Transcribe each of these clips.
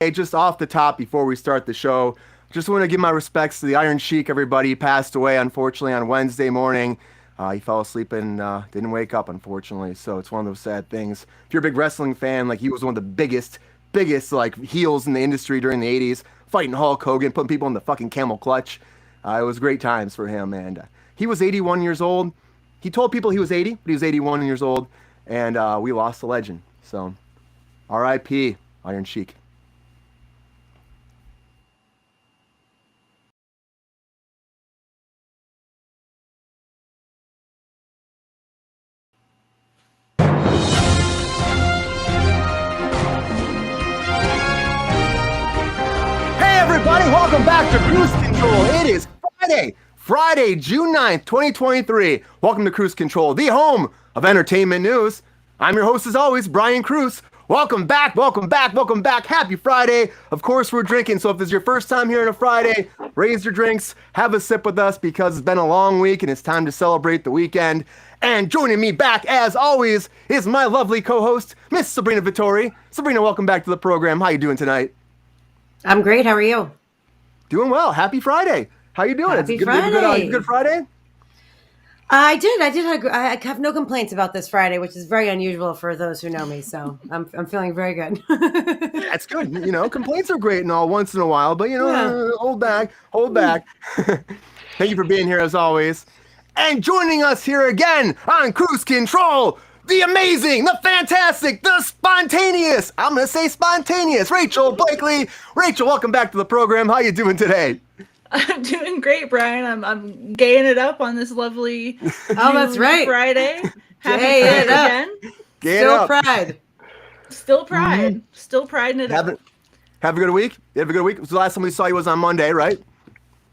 Hey, just off the top before we start the show, just want to give my respects to the Iron Sheik, everybody. He passed away, unfortunately, on Wednesday morning. He fell asleep and didn't wake up, unfortunately. So it's one of those sad things. If you're a big wrestling fan, like he was one of the biggest like heels in the industry during the 80s, fighting Hulk Hogan, putting people in the fucking camel clutch. It was great times for him. And he was 81 years old. He told people he was 80, but he was 81 years old. And we lost a legend. So R.I.P. Iron Sheik. Everybody, welcome back to Kruse Control. It is Friday, June 9th, 2023. Welcome to Kruse Control, the home of entertainment news. I'm your host, as always, Bryan Cruz. Welcome back. Happy Friday. Of course, we're drinking, so if this is your first time here on a Friday, raise your drinks, have a sip with us, because it's been a long week and it's time to celebrate the weekend. And joining me back, as always, is my lovely co-host, Miss Sabrina Vittori. Sabrina, welcome back to the program. How you doing tonight? I'm great. How are you? Doing well. Happy Friday. How you doing? Happy Friday. Good Friday? I did. I have no complaints about this Friday, which is very unusual for those who know me. So I'm feeling very good. That's good. You know, complaints are great and all once in a while, but hold back. Thank you for being here as always. And joining us here again on Kruse Control, the amazing, the fantastic, the spontaneous, I'm going to say spontaneous, Rachel Blackely. Rachel, welcome back to the program. How you doing today? I'm doing great, Brian. I'm gaying it up on this lovely that's right. Friday. Happy Gay it up. again. Still pride. Still pride. Mm-hmm. Still priding it up. Have a good week? You have a good week? The last time we saw you was on Monday, right?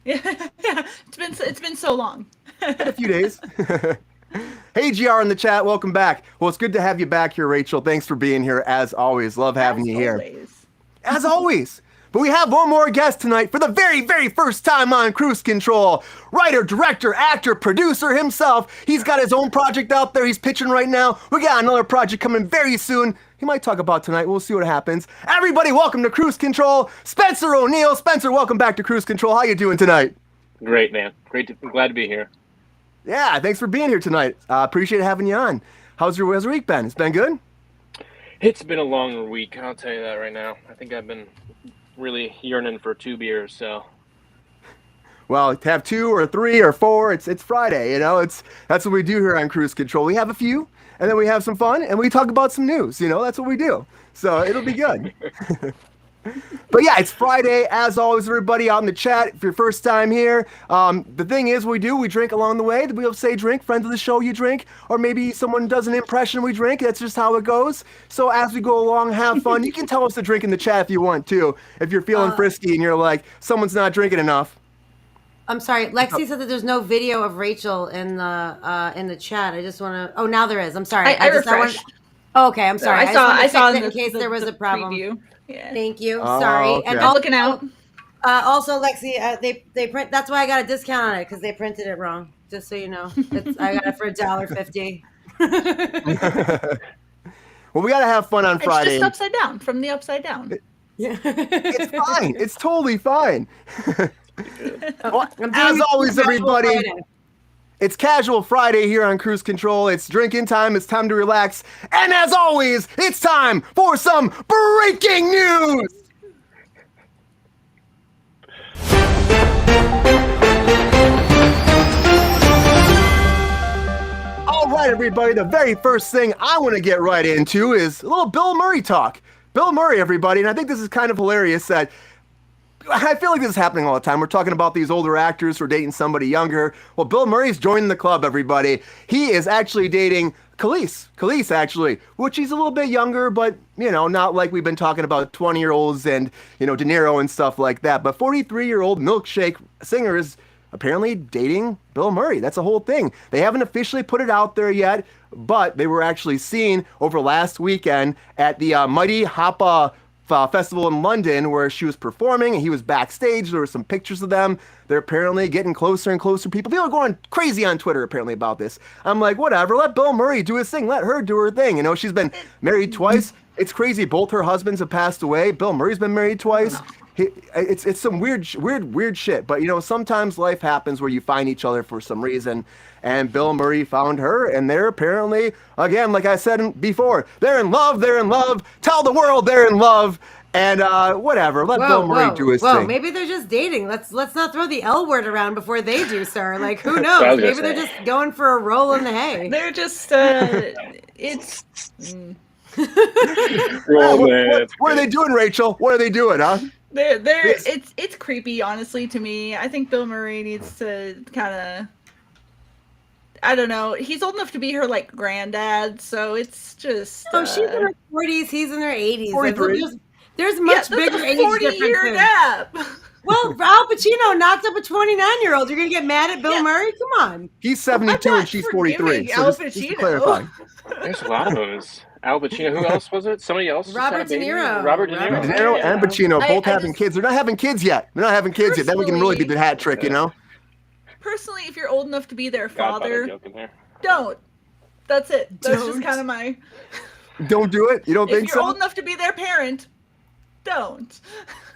Yeah. It's been so long. A few days. Hey, GR in the chat, welcome back. Well, it's good to have you back here, Rachel. Thanks for being here, as always. Love having you here. As always. But we have one more guest tonight for the very, very first time on Kruse Control. Writer, director, actor, producer himself. He's got his own project out there he's pitching right now. We got another project coming very soon. He might talk about tonight. We'll see what happens. Everybody, welcome to Kruse Control. Spencer O'Neill. Spencer, welcome back to Kruse Control. How you doing tonight? Great, man. I'm glad to be here. Yeah, thanks for being here tonight. Appreciate having you on. How's your week been? It's been good? It's been a long week, I'll tell you that right now. I think I've been really yearning for 2 beers, so. Well, to have 2 or 3 or 4, it's Friday, that's what we do here on Kruse Control. We have a few, and then we have some fun, and we talk about some news, that's what we do. So it'll be good. But yeah, it's Friday, as always, everybody out in the chat. If you're first time here, the thing is, we drink along the way. We'll say drink, friends of the show, you drink, or maybe someone does an impression, we drink. That's just how it goes. So as we go along, have fun. You can tell us to drink in the chat if you want to, if you're feeling frisky and you're like, someone's not drinking enough. I'm sorry, Lexi said that there's no video of Rachel in the chat. I just want to. Oh, now there is. I'm sorry. I refreshed. Okay, I'm sorry. I saw in case there was a problem. Preview. Yeah. Thank you. Sorry. Okay. And I'm looking out. Also, Lexi, they print. That's why I got a discount on it, because they printed it wrong. Just so you know, I got it for $1.50. Well, we gotta have fun on Friday. It's just upside down, from the upside down. It's fine. It's totally fine. Well, as always, everybody. Friday. It's Casual Friday here on Kruse Control. It's drinking time. It's time to relax. And as always, it's time for some breaking news. All right, everybody. The very first thing I want to get right into is a little Bill Murray talk. Bill Murray, everybody. And I think this is kind of hilarious that I feel like this is happening all the time. We're talking about these older actors who are dating somebody younger. Well, Bill Murray's joining the club, everybody. He is actually dating Khalees, actually, which he's a little bit younger, but, not like we've been talking about 20-year-olds and, De Niro and stuff like that. But 43-year-old milkshake singer is apparently dating Bill Murray. That's a whole thing. They haven't officially put it out there yet, but they were actually seen over last weekend at the Mighty Hapa festival in London where she was performing and he was backstage. There were some pictures of them. They're apparently getting closer and closer. People are going crazy on Twitter apparently about this. I'm like, whatever, let Bill Murray do his thing. Let her do her thing. You know, she's been married twice. It's crazy. Both her husbands have passed away. Bill Murray's been married twice. It's some weird shit. But, you know, sometimes life happens where you find each other for some reason. And Bill Murray found her, and they're apparently, again, like I said before, they're in love. Tell the world they're in love. And whatever, let Bill Murray do his thing. Maybe they're just dating. Let's not throw the L word around before they do, sir. Like, who knows? Maybe they're just going for a roll in the hay. They're just it's. What are they doing, Rachel? What are they doing, huh? It's creepy, honestly, to me. I think Bill Murray needs to kind of. I don't know. He's old enough to be her like granddad, so it's just. Oh, she's in her 40s. He's in their 80s. 43. There's much bigger age difference. Gap. Well, Al Pacino knocked up a 29-year-old. You're gonna get mad at Bill Murray? Come on. He's 72 and she's 43. So just to clarify. There's a lot of those. Al Pacino. Who else was it? Somebody else? Robert De Niro. Robert De Niro. De Niro and Pacino both having kids. They're not having kids yet. Then we can really do the hat trick, you know? Personally, if you're old enough to be their father, don't. That's it. That's just kind of my. Don't do it. You don't think so? If you're old enough to be their parent, don't.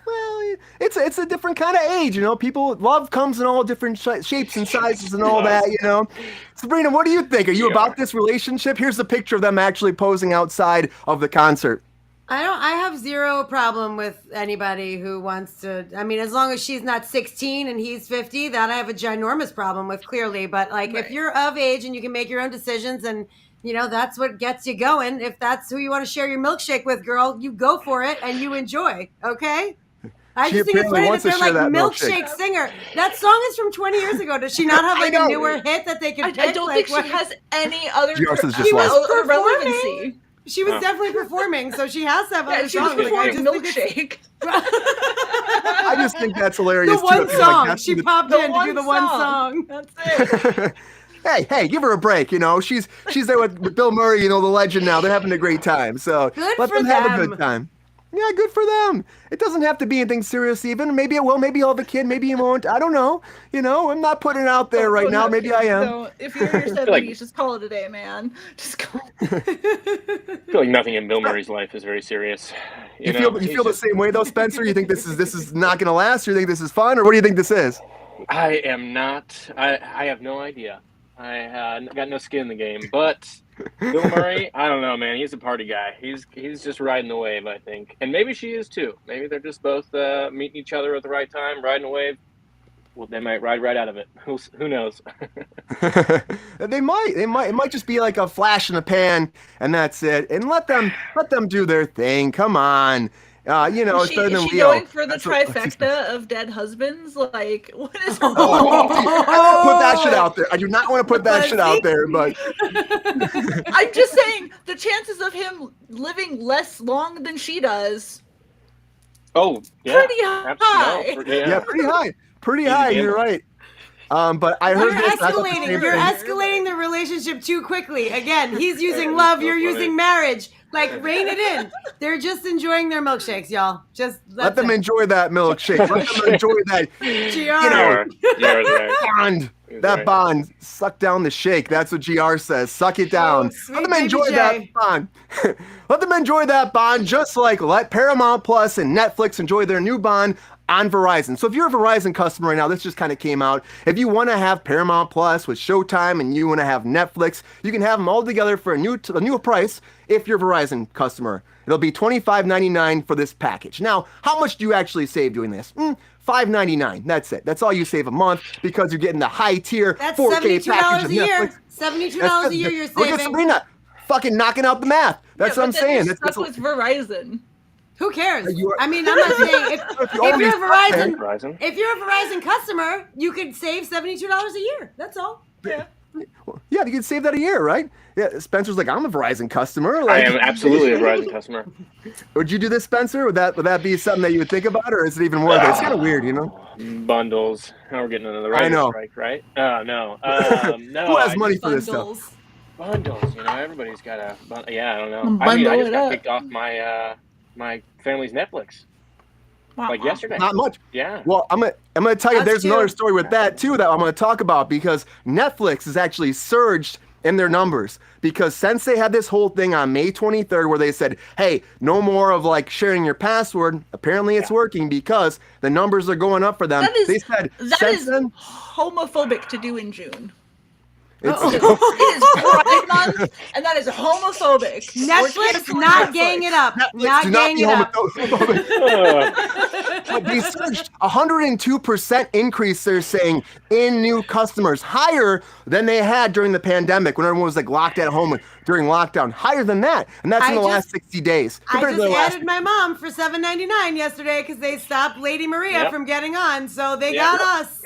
Well, it's a different kind of age, you know. Love comes in all different shapes and sizes and all that, you know. Sabrina, what do you think? Are you about this relationship? Here's a picture of them actually posing outside of the concert. I have zero problem with anybody who wants to. I mean, as long as she's not 16 and he's 50, that I have a ginormous problem with, clearly. But like, if you're of age and you can make your own decisions, and you know that's what gets you going. If that's who you want to share your milkshake with, girl, you go for it and you enjoy. Okay. I just think it's funny that they're like milkshake singer. That song is from 20 years ago. Does she not have like a newer hit that they can pick? I don't think she has any other relevancy. She was definitely performing, so she has to have other songs. She was performing Milkshake. I just think that's hilarious. The one song. She popped in to do the one song. That's it. Hey, give her a break. You know, she's there with Bill Murray, you know, the legend now. They're having a great time. So let them have a good time. Yeah, good for them. It doesn't have to be anything serious even. Maybe it will. Maybe he'll have a kid. Maybe he won't. I don't know. You know, I'm not putting it out there right now. Maybe I am. So if you're in your 70s, just call it a day, man. Just call it. I feel like nothing in Bill Murray's life is very serious. You feel the same way though, Spencer? You think this is not going to last? Or you think this is fun? Or what do you think this is? I am not. I have no idea. I got no skin in the game. But Bill Murray, I don't know, man. He's a party guy. He's just riding the wave, I think. And maybe she is too. Maybe they're just both meeting each other at the right time, riding a wave. Well, they might ride right out of it. Who knows? They might. It might just be like a flash in the pan, and that's it. And let them do their thing. Come on. You know, is she going for the trifecta of dead husbands? Like, what is her I don't put that shit out there. I do not want to put that shit out there, but I'm just saying the chances of him living less long than she does. Oh, yeah. Pretty high. Yeah, pretty high. Pretty high, you're right. But I heard You're escalating the relationship too quickly. Again, he's using love, you're using marriage. Like, rein it in. They're just enjoying their milkshakes, y'all. Just let them enjoy that milkshake. Let them enjoy that. Bond. That bond. Suck down the shake. That's what GR says. Suck it down. Let them enjoy that bond. Let them enjoy that bond, just like let Paramount Plus and Netflix enjoy their new bond on Verizon. So if you're a Verizon customer right now, this just kind of came out. If you want to have Paramount Plus with Showtime and you want to have Netflix, you can have them all together for a new price if you're a Verizon customer. It'll be $25.99 for this package. Now, how much do you actually save doing this? $5.99. That's it. That's all you save a month because you're getting the high tier 4K package of Netflix. $72 a year you're saving. Look at Sabrina fucking knocking out the math. That's what I'm saying. That's with Verizon. Who cares? I mean, I'm not saying if you're a Verizon customer, you could save $72 a year. That's all. Yeah. Yeah, you can save that a year, right? Yeah, Spencer's like, I'm a Verizon customer. I am absolutely a Verizon customer. Would you do this, Spencer? Would that be something that you would think about, or is it even worth it? It's kind of weird, you know? Bundles. Now we're getting into the writer's strike, right? No. No. Who has money for this stuff? Bundles. You know, everybody's got a bundle. Yeah, I don't know. I just got kicked off my my family's Netflix Wow. like yesterday. Not much. Yeah. Well, I'm gonna tell you, Us there's too. another story with that too that I'm gonna talk about, because Netflix has actually surged in their numbers, because since they had this whole thing on May 23rd where they said, hey, no more of like sharing your password, apparently it's working because the numbers are going up for them. They said That is homophobic to do in June. it's, It is Pride Month, and that is homophobic. Netflix not gaying it up. Not do gaying be it up. But they surged 102% increase, they're saying, in new customers, higher than they had during the pandemic when everyone was like locked at home during lockdown, higher than that, and that's in the last 60 days. I compared to just the last- added my mom for $7.99 yesterday because they stopped Lady Maria from getting on, so they Yep. got us.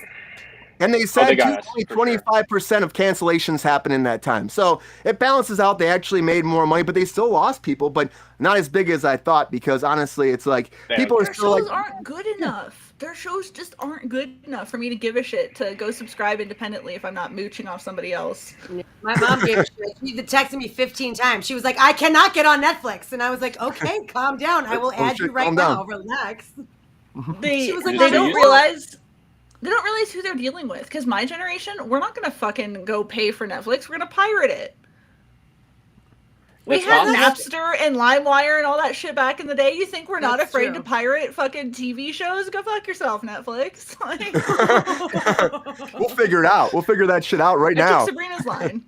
And they said they got us, only for sure. 25% of cancellations happen in that time. So it balances out. They actually made more money, but they still lost people, but not as big as I thought, because honestly, it's like people are Their still shows like, aren't good enough. Their shows just aren't good enough for me to give a shit to go subscribe independently if I'm not mooching off somebody else. My mom gave a shit. She texted me 15 times. She was like, I cannot get on Netflix. And I was like, okay, calm down. I will add you right calm now. down. Relax. They, She was like, they "Oh, don't you- realize who they're dealing with. Because my generation, we're not gonna fucking go pay for Netflix. We're gonna pirate it. We It's had possible. Napster and LimeWire and all that shit back in the day. You think we're not That's afraid true. to pirate fucking TV shows? Go fuck yourself, Netflix. Like, we'll figure it out. We'll figure that shit out right I now. took Sabrina's line.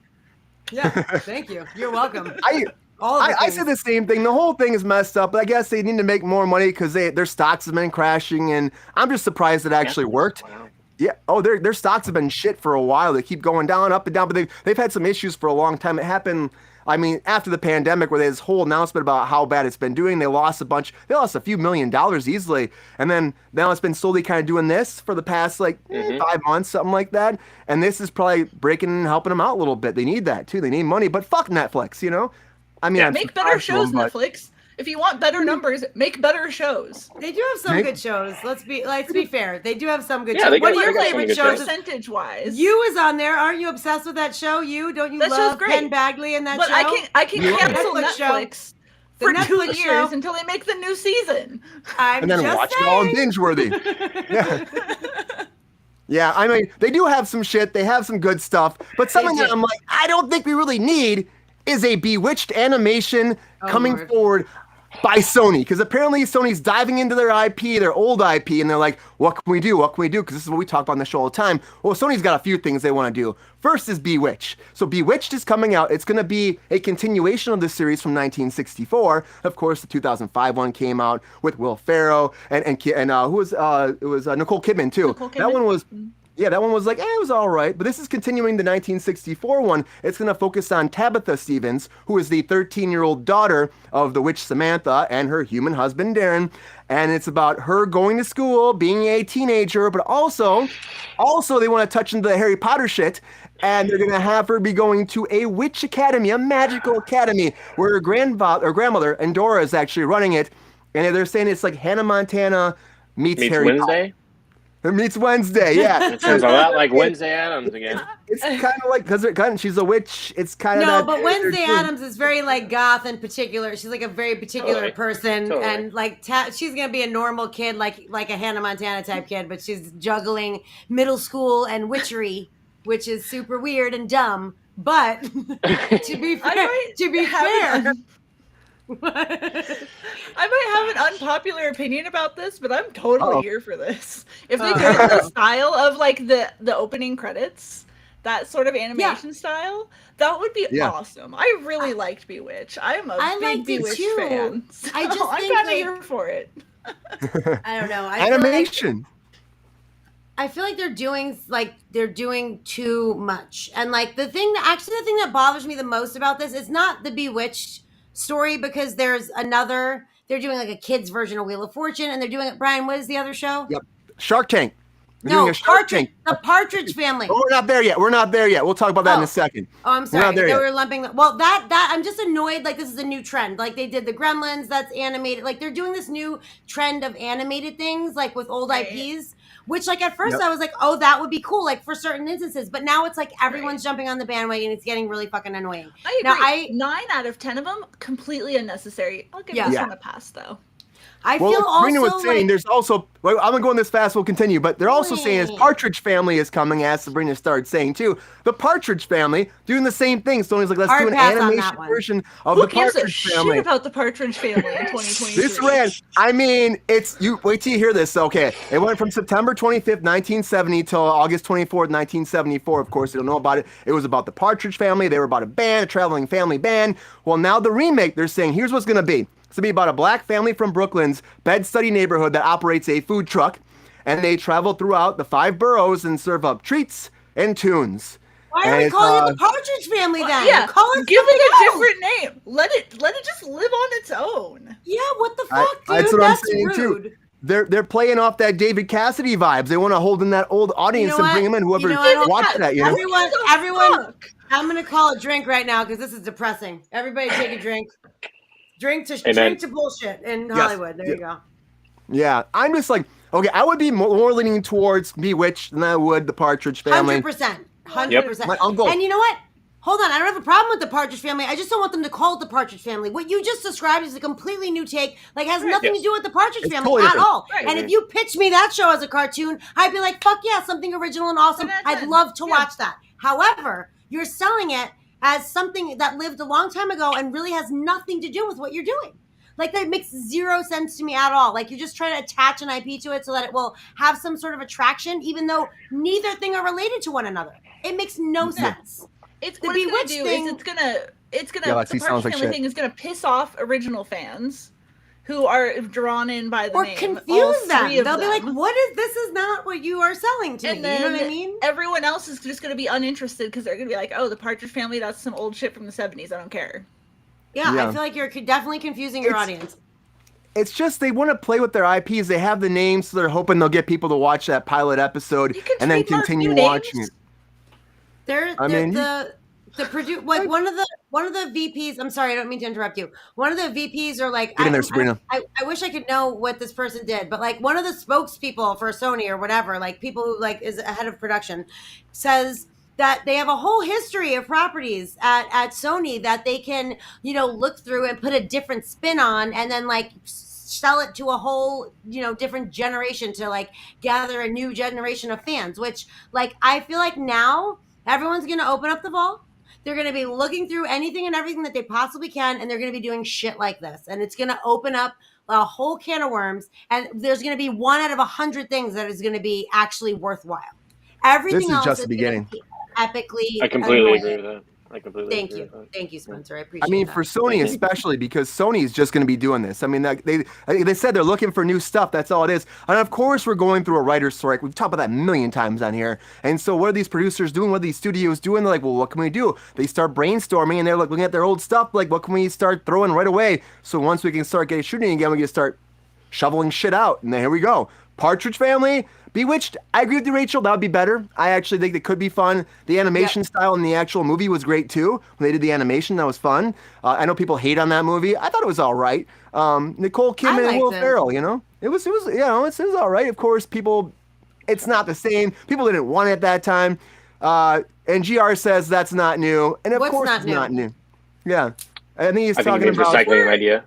Yeah, thank you. You're welcome. I I said the same thing. The whole thing is messed up, but I guess they need to make more money because their stocks have been crashing, and I'm just surprised it actually worked. Wow. Yeah. Oh, their stocks have been shit for a while. They keep going down, up and down, but they've had some issues for a long time. It happened, I mean, after the pandemic, where they had this whole announcement about how bad it's been doing. They lost a few $1 million easily, and then now it's been slowly kind of doing this for the past 5 months, something like that. And this is probably breaking and helping them out a little bit. They need that too. They need money, but fuck Netflix, you know. I mean, I'm Make better subscribed to shows, them, but- Netflix. If you want better numbers, make better shows. They do have some Nick? good shows. Let's be fair. They do have some good Yeah, shows. they What got- are your they got some favorite good shows? shows. Percentage wise, You is on there. Aren't you obsessed with that show? Don't you That show's love great. Ken Bagley in that but show? I can You love cancel Netflix show. Netflix The for 2 Netflix years show. until they make the new season. I'm and then just watch it all in saying. binge worthy. Yeah. Yeah, I mean, they do have some shit. They have some good stuff, but something They that do. I'm like, I don't think we really need is a Bewitched animation coming Lord. forward by Sony, because apparently Sony's diving into their IP, their old IP, and they're like, what can we do? What can we do? Because this is what we talk about on the show all the time. Well, Sony's got a few things they want to do. First is Bewitched. So Bewitched is coming out. It's going to be a continuation of the series from 1964. Of course, the 2005 one came out with Will Ferrell and who was it was Nicole Kidman too. Nicole That Kidman? one was. Yeah, that one was like, it was all right. But this is continuing the 1964 one. It's going to focus on Tabitha Stevens, who is the 13-year-old daughter of the witch Samantha and her human husband, Darren. And it's about her going to school, being a teenager, but also they want to touch into the Harry Potter shit. And they're going to have her be going to a witch academy, a magical academy, where her grandmother, Endora, is actually running it. And they're saying it's like Hannah Montana meets Harry Potter. Wednesday. It meets Wednesday, yeah. It sounds a lot like Wednesday Adams again. It's kind of like, because she's a witch, it's kind of No, that but character, Wednesday too. Adams is very like goth and particular. She's like a very particular Totally. person, Totally. and like she's gonna be a normal kid, like a Hannah Montana type kid, but she's juggling middle school and witchery, which is super weird and dumb. But to be fair, I might have an unpopular opinion about this, but I'm totally Uh-oh. here for this. If they do it in the style of like the opening credits, that sort of animation style, that would be Yeah. awesome. I really liked Bewitched. I'm a I big liked it Bewitched too. fan. I just I'm think, kind of like- here for it. I don't know. I feel like Animation. they're doing too much. And like the thing that bothers me the most about this is not the Bewitched story, because they're doing like a kids version of Wheel of Fortune, and they're doing it. Brian, what is the other show? Yep. Shark Tank. They're doing No, a Shark Tank. the Partridge Family. Oh, we're not there yet. We're not there yet. We'll talk about that in a second. Oh, I'm We're sorry. not there They yet. were lumping. Well, that I'm just annoyed. Like this is a new trend. Like they did the Gremlins. That's animated. Like they're doing this new trend of animated things, like with old IPs. Which, like at first, I was like, oh, that would be cool, like for certain instances. But now it's like everyone's jumping on the bandwagon. It's getting really fucking annoying. I agree. 9 out of 10 of them completely unnecessary. I'll give this one a pass though. I feel Sabrina also was saying there's also. Well, I'm gonna go on this fast. We'll continue, but they're also saying as Partridge Family is coming, as Sabrina started saying too. The Partridge Family doing the same thing. Sony's like, let's do an animation version of the Partridge Family. Shit about the Partridge Family in 2023. This ran. I mean, it's you. Wait till you hear this. Okay, it went from September 25th, 1970, till August 24th, 1974. Of course, you don't know about it. It was about the Partridge Family. They were about a band, a traveling family band. Well, now the remake, they're saying here's what's gonna be. It's going to be about a black family from Brooklyn's Bed-Stuy neighborhood that operates a food truck, and they travel throughout the 5 boroughs and serve up treats and tunes. Why are we calling it the Partridge Family then? Yeah, call it give it a else. different name. Let it just live on its own. Yeah, what the fuck, dude? That's what I'm saying rude. too. They're playing off that David Cassidy vibes. They want to hold in that old audience and bring them in. Whoever watched that, you know. Everyone. I'm gonna call a drink right now because this is depressing. Everybody, take a drink. Drink to bullshit in Hollywood. There you go. Yeah, I'm just like, okay, I would be more leaning towards Bewitched than I would the Partridge Family. 100%. 100%. My uncle. And you know what? Hold on, I don't have a problem with the Partridge Family. I just don't want them to call it the Partridge Family. What you just described is a completely new take. Like, has nothing to do with the Partridge Family totally at all. Right. And if you pitched me that show as a cartoon, I'd be like, fuck yeah, something original and awesome. I'd love to watch that. However, you're selling it as something that lived a long time ago and really has nothing to do with what you're doing. Like, that makes zero sense to me at all. Like, you're just trying to attach an IP to it so that it will have some sort of attraction, even though neither thing are related to one another. It makes no sense. It's what it's gonna do is it's gonna the Partridge Family thing is gonna piss off original fans who are drawn in by the or name. confuse them. They'll be like, this is not what you are selling to me. Then you know what I mean? Everyone else is just going to be uninterested because they're going to be like, oh, the Partridge Family, that's some old shit from the 70s. I don't care. Yeah, I feel like you're definitely confusing your audience. It's just they want to play with their IPs. They have the names, so they're hoping they'll get people to watch that pilot episode and then continue watching it. One of the VPs. I'm sorry, I don't mean to interrupt you. One of the VPs are like, get in there, Sabrina. I wish I could know what this person did, but like one of the spokespeople for Sony or whatever, like people who like is ahead of production, says that they have a whole history of properties at Sony that they can, look through and put a different spin on, and then like sell it to a whole, different generation to like gather a new generation of fans. Which, like, I feel like now everyone's going to open up the vault. They're going to be looking through anything and everything that they possibly can, and they're going to be doing shit like this. And it's going to open up a whole can of worms, and there's going to be 1 out of 100 things that is going to be actually worthwhile. Everything else is just the beginning. Epically. I completely agree with that. Thank you. Thank you, Spencer. I appreciate it. I mean, for Sony especially, because Sony is just going to be doing this. I mean, they said they're looking for new stuff. That's all it is. And of course, we're going through a writer's strike. We've talked about that a million times on here. And so what are these producers doing? What are these studios doing? They're like, well, what can we do? They start brainstorming, and they're like looking at their old stuff. Like, what can we start throwing right away? So once we can start getting shooting again, we can start shoveling shit out. And then here we go. Partridge Family. Bewitched, I agree with you, Rachel. That would be better. I actually think it could be fun. The animation style in the actual movie was great too. When they did the animation, that was fun. I know people hate on that movie. I thought it was all right. Nicole Kidman and Will Ferrell, it was all right. Of course, it's not the same. People didn't want it at that time. And GR says that's not new. And of course, it's not new. Yeah, I think he's talking about recycling an idea.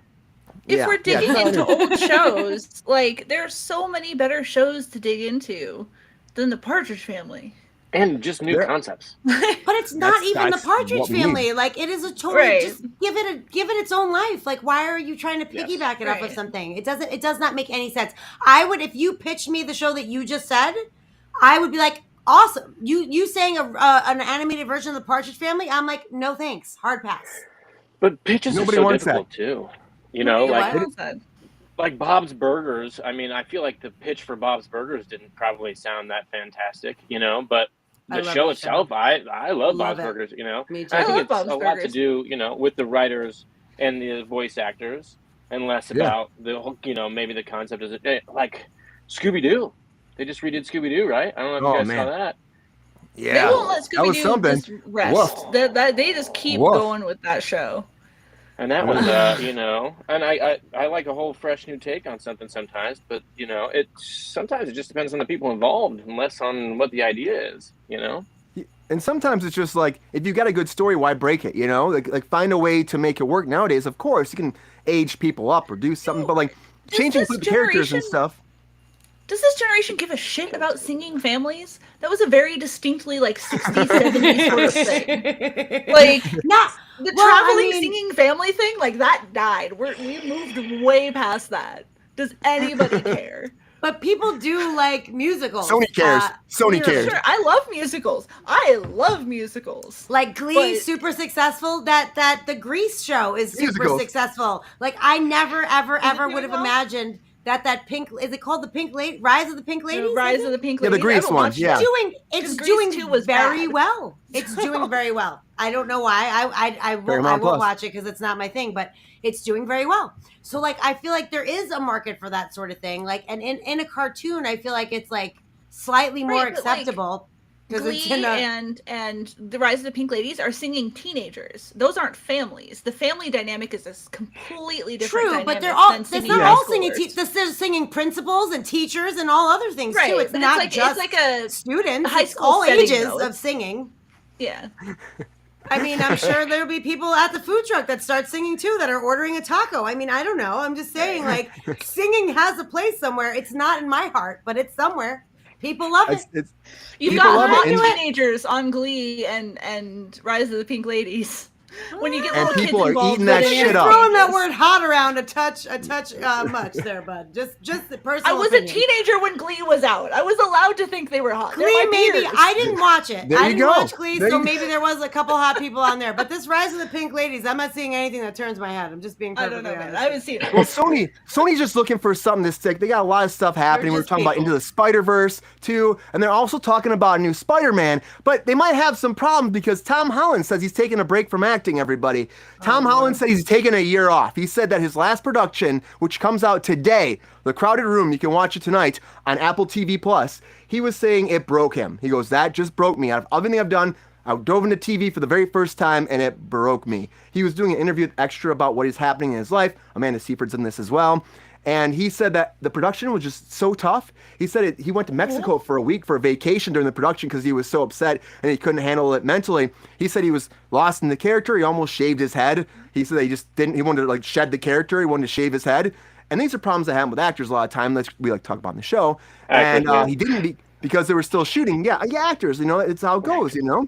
If we're digging into old shows, like, there's so many better shows to dig into than the Partridge Family. And just new concepts. But it's not even the Partridge Family. Like, it is a totally just give it its own life. Like, why are you trying to piggyback it off of something? It does not make any sense. I would, if you pitched me the show that you just said, I would be like, awesome. You saying an animated version of the Partridge Family? I'm like, no thanks, hard pass. But pitches are so difficult too. Like Bob's Burgers. I mean, I feel like the pitch for Bob's Burgers didn't probably sound that fantastic, but the show itself, I love Bob's Burgers, Me too. I think it's a lot to do, with the writers and the voice actors, and less about the whole, maybe the concept is like Scooby-Doo. They just redid Scooby-Doo, right? I don't know if you guys saw that. Yeah, they won't let that was Scooby-Doo something. just rest. They just keep going with that show. And that was, you know, and I like a whole fresh new take on something sometimes, but, you know, sometimes it just depends on the people involved and less on what the idea is, you know? And sometimes it's just like, if you got a good story, why break it, you know? Like find a way to make it work. Nowadays, of course, you can age people up or do something, but like changing the characters and stuff. Does this generation give a shit about singing families? That was a very distinctly like 60s, 70s sort of thing. Like, the traveling singing family thing, like that died. We moved way past that. Does anybody care? But people do like musicals. Sony cares. Sony cares. Sure, I love musicals. Like Glee, super successful. That the Grease show is super successful. Like I never, ever would have imagined that Pink, is it called the Pink Lady, Rise of the Pink Ladies? Rise of the Pink Ladies. Yeah, the Grease one. Yeah, it's doing very well. It's doing very well. I don't know why. I won't watch it because it's not my thing, but it's doing very well. So like I feel like there is a market for that sort of thing. Like, and in a cartoon, I feel like it's like slightly more acceptable. Glee and the Rise of the Pink Ladies are singing teenagers. Those aren't families. The family dynamic is a completely different dynamic. But they're all singing. They're singing principals and teachers and all other things too. It's not just like a students. High school all ages of singing. Yeah. I mean, I'm sure there'll be people at the food truck that start singing too that are ordering a taco. I mean, I don't know. I'm just saying, like, singing has a place somewhere. It's not in my heart, but it's somewhere. People love it. You've got hot teenagers on Glee and Rise of the Pink Ladies. When you get little kids involved, are eating that shit up. Throwing that word "hot" around a touch much there, bud. Just the personal. I was opinion. a teenager when Glee was out. I was allowed to think they were hot. Glee, maybe I didn't watch it. I didn't watch Glee, so maybe there was a couple hot people on there. But this Rise of the Pink Ladies, I'm not seeing anything that turns my head. I'm just being perfectly honest. I haven't seen it. Well, Sony's just looking for something to stick. They got a lot of stuff happening. We're talking about Into the Spider-Verse too, and they're also talking about a new Spider-Man. But they might have some problems because Tom Holland says he's taking a break from acting. Everybody. Tom Holland said he's taking a year off. He said that his last production, which comes out today, The Crowded Room, you can watch it tonight on Apple TV Plus. He was saying it broke him. He goes, that just broke me. Out of everything I've done, I dove into TV for the very first time, and it broke me. He was doing an interview with Extra about what is happening in his life. Amanda Seyfried's in this as well. And he said that the production was just so tough. He said he went to Mexico for a week for a vacation during the production because he was so upset and he couldn't handle it mentally. He said he was lost in the character. He almost shaved his head. He said he wanted to like shed the character. He wanted to shave his head. And these are problems that happen with actors a lot of time. We like to talk about in the show. And he didn't because they were still shooting. Yeah, actors, you know, it's how it goes, you know.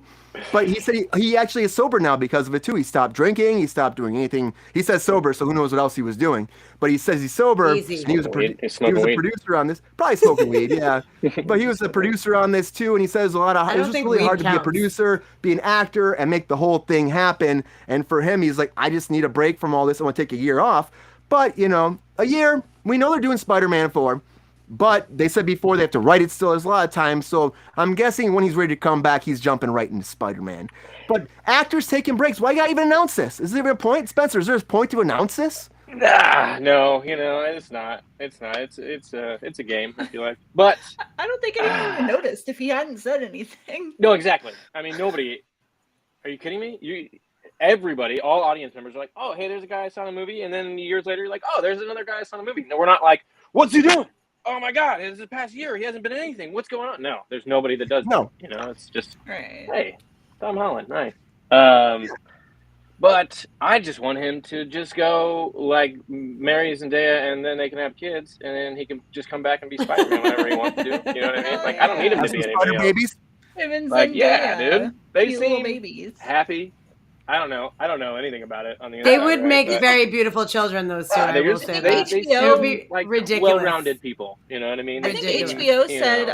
But he said he actually is sober now because of it too. He stopped drinking. He stopped doing anything. He says sober, so who knows what else he was doing. But he says he's sober. And he was a producer on this. Probably smoking weed, yeah. But he was a producer on this too. And he says it was just really hard to be a producer, be an actor, and make the whole thing happen. And for him, he's like, I just need a break from all this. I want to take a year off. But, you know, a year, we know they're doing Spider-Man 4. But they said before they have to write it still. There's a lot of time. So I'm guessing when he's ready to come back, he's jumping right into Spider-Man. But actors taking breaks. Why you gotta even announce this? Is there a point? Spencer, is there a point to announce this? No, you know, it's not. It's a game, I feel like. But I don't think anyone would have noticed if he hadn't said anything. No, exactly. I mean, nobody. Are you kidding me? Everybody, all audience members are like, oh, hey, there's a guy I saw in a movie. And then years later, you're like, oh, there's another guy I saw in a movie. No, we're not like, what's he doing? Oh my God! It's the past year. He hasn't been in anything. What's going on? No, there's nobody that does. No, you know, it's just hey, Tom Holland, nice. But I just want him to just go like marry Zendaya, and then they can have kids, and then he can just come back and be Spider-Man whenever he wants to. You know what I mean? Like I don't need him to be anybody else. Babies. Like yeah, dude, they seem babies. Happy. I don't know anything about it on the internet. They would make very beautiful children, those two. I will say that. They seem like ridiculous, well-rounded people. You know what I mean? I think HBO said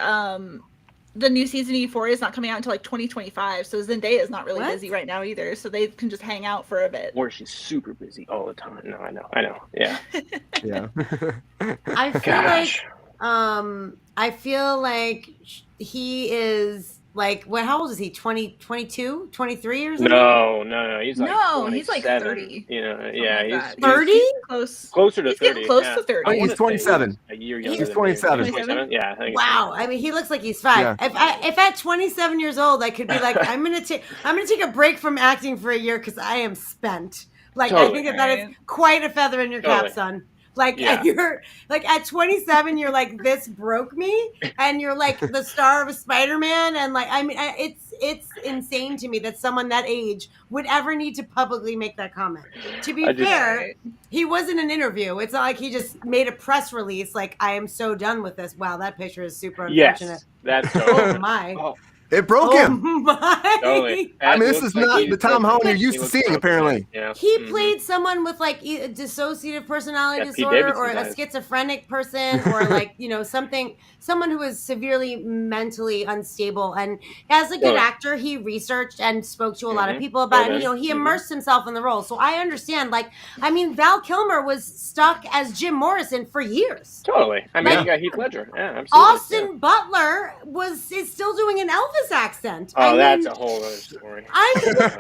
the new season of Euphoria is not coming out until like 2025. So Zendaya is not really busy right now either. So they can just hang out for a bit. Or she's super busy all the time. No, I know. Yeah. Yeah. I feel like he is Like, how old is he? 20, 22, 23 or something? No. He's like he's like 30. You know, Something yeah, like that. he's 30? He's closer to He's 30. getting Close yeah. to 30. Oh, he's wanna say 27. A year younger He's than 27. Me. 27? Yeah, I think it's Wow. 27. I mean, he looks like he's 5. Yeah. If at 27 years old, I could be like, I'm gonna take a break from acting for a year because I am spent. Like, I Totally. think that is quite a feather in your cap, Totally. son. Like, Yeah. you're like at 27, you're like, this broke me, and you're like the star of Spider-Man, and like, I mean, it's insane to me that someone that age would ever need to publicly make that comment. To be fair, he was in an interview. It's not like he just made a press release like, I am so done with this. Wow, that picture is super unfortunate. Yes, that's Oh my. It broke him. My. Totally. I mean, this is not the Tom Holland you're used to seeing, apparently. Yeah. He played someone with like a dissociative personality Pete disorder Davidson or a does. schizophrenic person or like, someone who is severely mentally unstable. And as a good actor, he researched and spoke to a lot of people about it. And, he immersed himself in the role. So I understand, Val Kilmer was stuck as Jim Morrison for years. Totally. I mean, Like, you got Heath Ledger. Yeah, absolutely. Austin Butler is still doing an Elvis accent. Oh, that's a whole other story. I'm just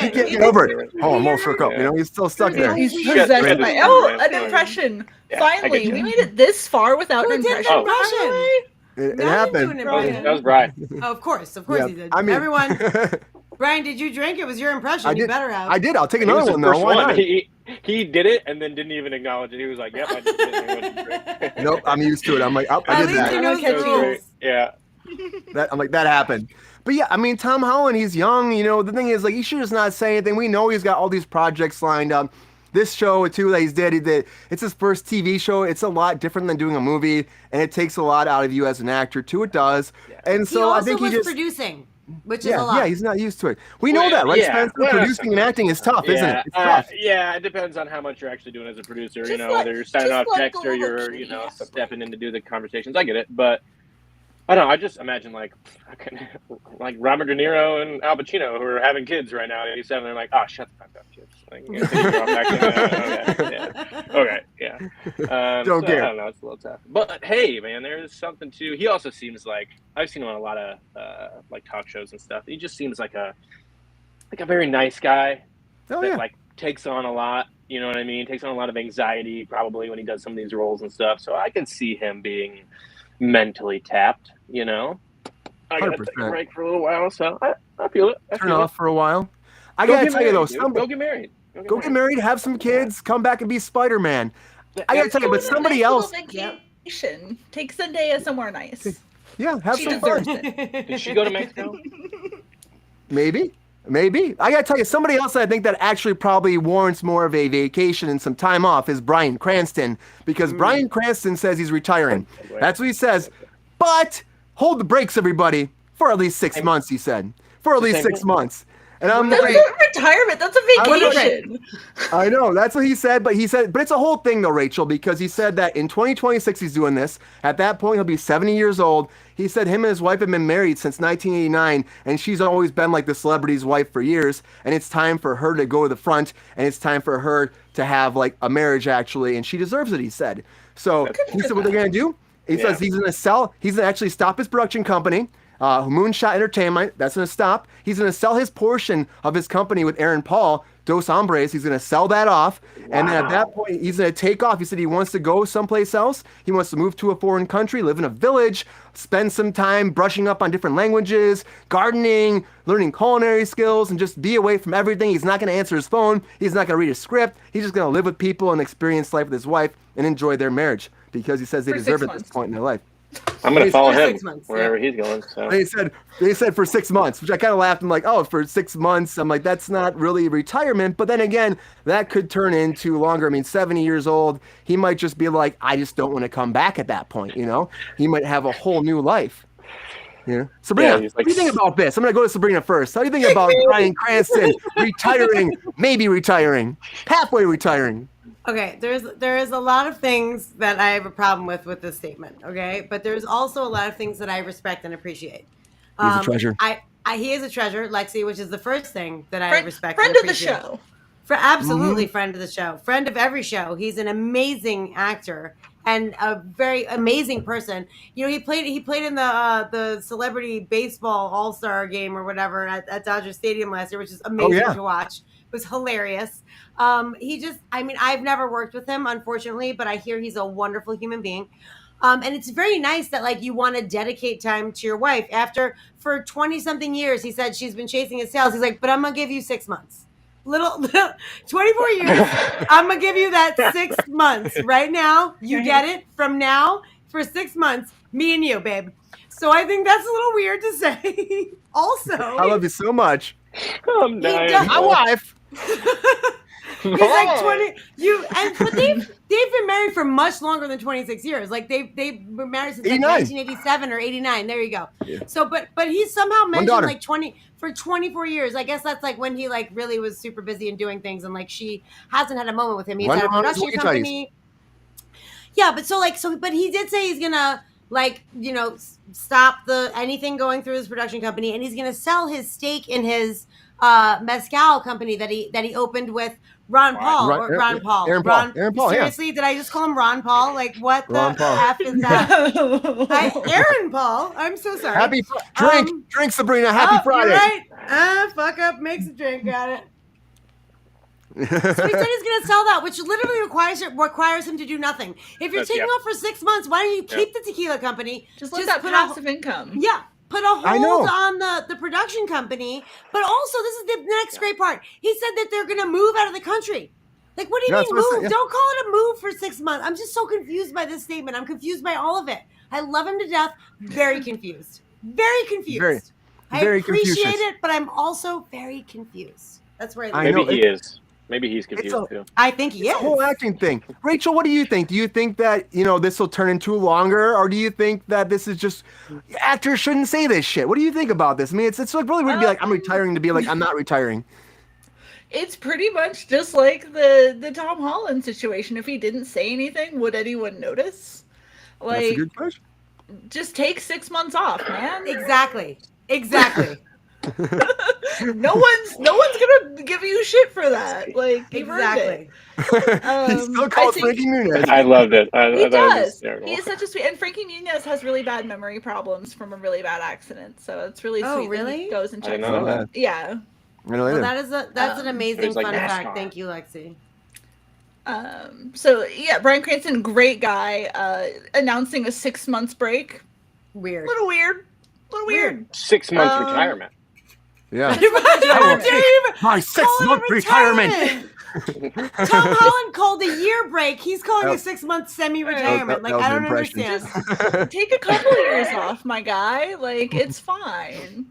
He can't get over it. Oh, I'm all shook up. He's still stuck there. He's Shit. possessed by an impression. Yeah, I Finally, get we you. made it this far without Who an did impression. the It Now you happened. do an impression. That was Brian. Oh, of course Yeah, he did. I mean, Everyone, Brian, did you drink? It was your impression. I You did. better have. I did. I'll take He was another the one though. first Why one. not? He did it and then didn't even acknowledge it. He was like, "Yep, I just did it." He went to drink. Nope, I'm used to it. I'm like, oh, I At did least that. he knows the That was rules. Yeah. I'm like, that happened. But yeah, I mean, Tom Holland, he's young. The thing is, like, he should just not say anything. We know he's got all these projects lined up. This show too that he did. It's his first TV show. It's a lot different than doing a movie, and it takes a lot out of you as an actor too. It does. And so I think he just producing, which is a lot. Yeah, he's not used to it. We know that, right, Spencer? Producing and acting is tough, isn't it? It's tough. Yeah, it depends on how much you're actually doing as a producer. Just whether you're signing off checks or you're, stepping in to do the conversations. I get it, but I don't know. I just imagine like Robert De Niro and Al Pacino who are having kids right now at 87. They're like, oh, shut the fuck up, kids. Okay, yeah. Don't care. I don't know. It's a little tough. But hey, man, there's something to. He also seems like I've seen him on a lot of talk shows and stuff. He just seems like a very nice guy that takes on a lot. You know what I mean? Takes on a lot of anxiety probably when he does some of these roles and stuff. So I can see him being mentally tapped. I got to take a break for a little while, so I feel it. Turn off for a while. I gotta tell you though, go get married. Go get married, have some kids, come back and be Spider-Man. I gotta tell you, but somebody else. Vacation. Take Zendaya somewhere nice. Yeah, have some fun. Did she go to Mexico? Maybe. I gotta tell you, somebody else I think that actually probably warrants more of a vacation and some time off is Bryan Cranston, because Bryan Cranston says he's retiring. That's what he says. But hold the brakes, everybody, for at least 6 months, he said. For at least 6 months. And I'm that's like, not retirement. That's a vacation. I know. That's what he said. But it's a whole thing though, Rachel, because he said that in 2026 he's doing this. At that point, he'll be 70 years old. He said him and his wife have been married since 1989, and she's always been like the celebrity's wife for years. And it's time for her to go to the front, and it's time for her to have like a marriage actually, and she deserves it, he said. So he said what they're going to do. He says he's going to actually stop his production company. Moonshot Entertainment, that's going to stop. He's going to sell his portion of his company with Aaron Paul, Dos Hombres. He's going to sell that off. Wow. And then at that point, he's going to take off. He said he wants to go someplace else. He wants to move to a foreign country, live in a village, spend some time brushing up on different languages, gardening, learning culinary skills, and just be away from everything. He's not going to answer his phone. He's not going to read a script. He's just going to live with people and experience life with his wife and enjoy their marriage because he says they deserve it at this point in their life. I'm going to follow him wherever he's going. So. They said for 6 months, which I kind of laughed. I'm like, oh, for 6 months. I'm like, that's not really retirement. But then again, that could turn into longer. I mean, 70 years old, he might just be like, I just don't want to come back at that point. He might have a whole new life. Yeah. Sabrina, what do you think about this? I'm going to go to Sabrina first. How do you think about Bryan Cranston maybe retiring, halfway retiring? Okay, there is a lot of things that I have a problem with this statement. Okay, but there's also a lot of things that I respect and appreciate. He's a treasure. He is a treasure, Lexi, which is the first thing that I respect. Friend and of the appreciate. show. Absolutely, friend of the show, friend of every show. He's an amazing actor, and a very amazing person. You know, he played in the celebrity baseball all-star game or whatever at Dodger Stadium last year, which is amazing to watch. It was hilarious. I mean, I've never worked with him, unfortunately, but I hear he's a wonderful human being. And it's very nice that like you want to dedicate time to your wife for 20 something years. He said she's been chasing his tails. He's like, but I'm going to give you 6 months. Little 24 years. I'm going to give you that 6 months right now. You get it from now for 6 months, me and you, babe. So I think that's a little weird to say. Also, I love you so much. I'm dying. My wife. He's like 20. But they've been married for much longer than 26 years. Like they were married since like 1987 or 89. There you go. Yeah. So, but he's somehow mentioned like 24 years. I guess that's like when he like really was super busy and doing things, and like she hasn't had a moment with him. He's at a production company. Yeah, but he did say he's gonna like stop anything going through his production company, and he's gonna sell his stake in his mezcal company that he opened with Ron Paul. Aaron Paul. Seriously, did I just call him Ron Paul? Like, what the F is that? Aaron Paul. I'm so sorry. Happy drink, Sabrina. Happy Friday. You're right. Fuck up, makes a drink. Got it. So he said he's going to sell that, which literally requires him to do nothing. If you're taking off for 6 months, why don't you keep the tequila company? Just let that passive income. Yeah. Put a hold on the production company. But also, this is the next great part. He said that they're going to move out of the country. Like, what do you mean move? Don't call it a move for 6 months. I'm just so confused by this statement. I'm confused by all of it. I love him to death. Very confused. Very confused. I appreciate it, but I'm also very confused. That's where I Maybe he is. Maybe he's confused too. I think he is. It's a whole acting thing. Rachel, what do you think? Do you think that, this will turn into longer, or do you think that this is just actors shouldn't say this shit? What do you think about this? I mean, it's like really weird to be like, I'm retiring, to be like, I'm not retiring. It's pretty much just like the Tom Holland situation. If he didn't say anything, would anyone notice? Like, that's a good question. Just take 6 months off, man. Exactly. No one's gonna give you shit for that. Like, exactly. He still calls Frankie Muniz. I loved it. He does. He is such a sweet. And Frankie Muniz has really bad memory problems from a really bad accident, so it's really sweet. Oh, really? That he goes and checks I know that. Yeah. Well, that's an amazing fun fact. Thank you, Lexi. So yeah, Bryan Cranston, great guy. Announcing a 6 months break. Weird. A little weird. 6 months retirement. Yeah. My 6 month retirement. Tom Holland called a year break. He's calling a 6 month semi-retirement. Like, I don't understand. Just take a couple years off, my guy. Like, it's fine.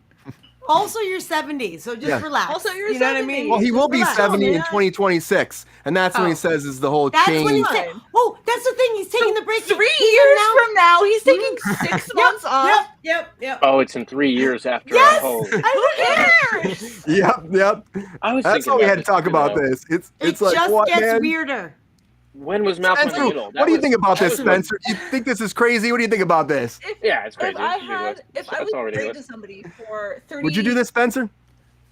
Also, you're 70, so just relax. Also, you're 70. Know what I mean? Well, he will be 70 in 2026, and that's when he says is the whole change. That's when he said. Oh, that's the thing. He's taking the break. 3 years from now, he's taking 6 months off. Yep. Oh, it's in 3 years after. Yes. Who cares? Yep. That's why we had to talk about this. It's like just what, gets man? weirder. When was Malcolm in the Middle? What do you think about this, Spencer? You think this is crazy? What do you think about this? It's crazy. If I was married to somebody for 30, would you do this, Spencer?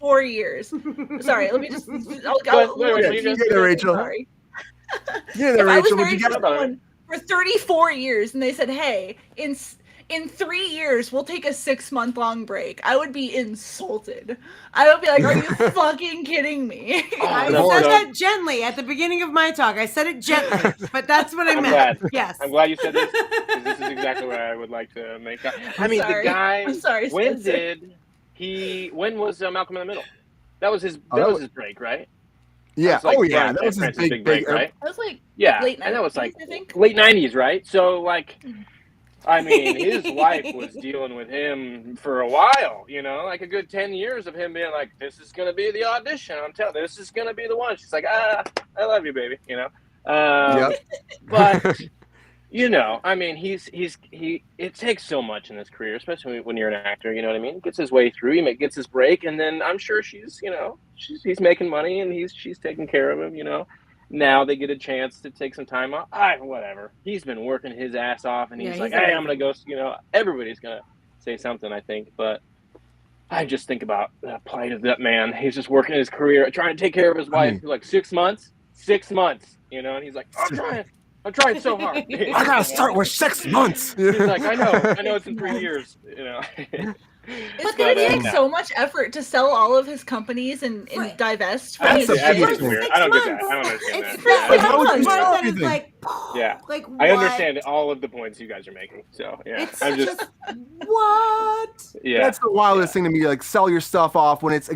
4 years. Sorry, let me just. Rachel. Sorry. Yeah, Rachel. I was married to someone for 34 years, and they said, "Hey, in 3 years, we'll take a 6 month long break," I would be insulted. I would be like, "Are you fucking kidding me?" I said that gently at the beginning of my talk. I said it gently, but that's what I meant. Yes. I'm glad you said this, because this is exactly what I would like to make up. I mean, the guy. I'm sorry, when Spencer. when was Malcolm in the Middle? That was his his break, right? Yeah. That was that was his big break, right? That was like late 90s, and that was like late 90s, right? So like. I mean, his wife was dealing with him for a while, like a good 10 years of him being like, this is going to be the audition. I'm telling you, this is going to be the one. She's like, I love you, baby, But, I mean, it takes so much in his career, especially when you're an actor, you know what I mean? He gets his way through, he gets his break, and then I'm sure he's making money, and she's taking care of him, Now they get a chance to take some time off. Whatever. He's been working his ass off, and he's like, hey, I'm going to go, everybody's going to say something, I think. But I just think about the plight of that man. He's just working his career, trying to take care of his wife for like 6 months. 6 months, and he's like, I'm trying. I'm trying so hard. I gotta start with 6 months. He's like, I know it's in 3 years. It's gonna take so much effort to sell all of his companies and divest from his That's shit. weird. I don't get that. I don't understand It's that. Yeah. Like I what? understand all of the points you guys are making. So yeah, It's I'm just what? yeah. That's the wildest thing to me. Like, sell your stuff off when it's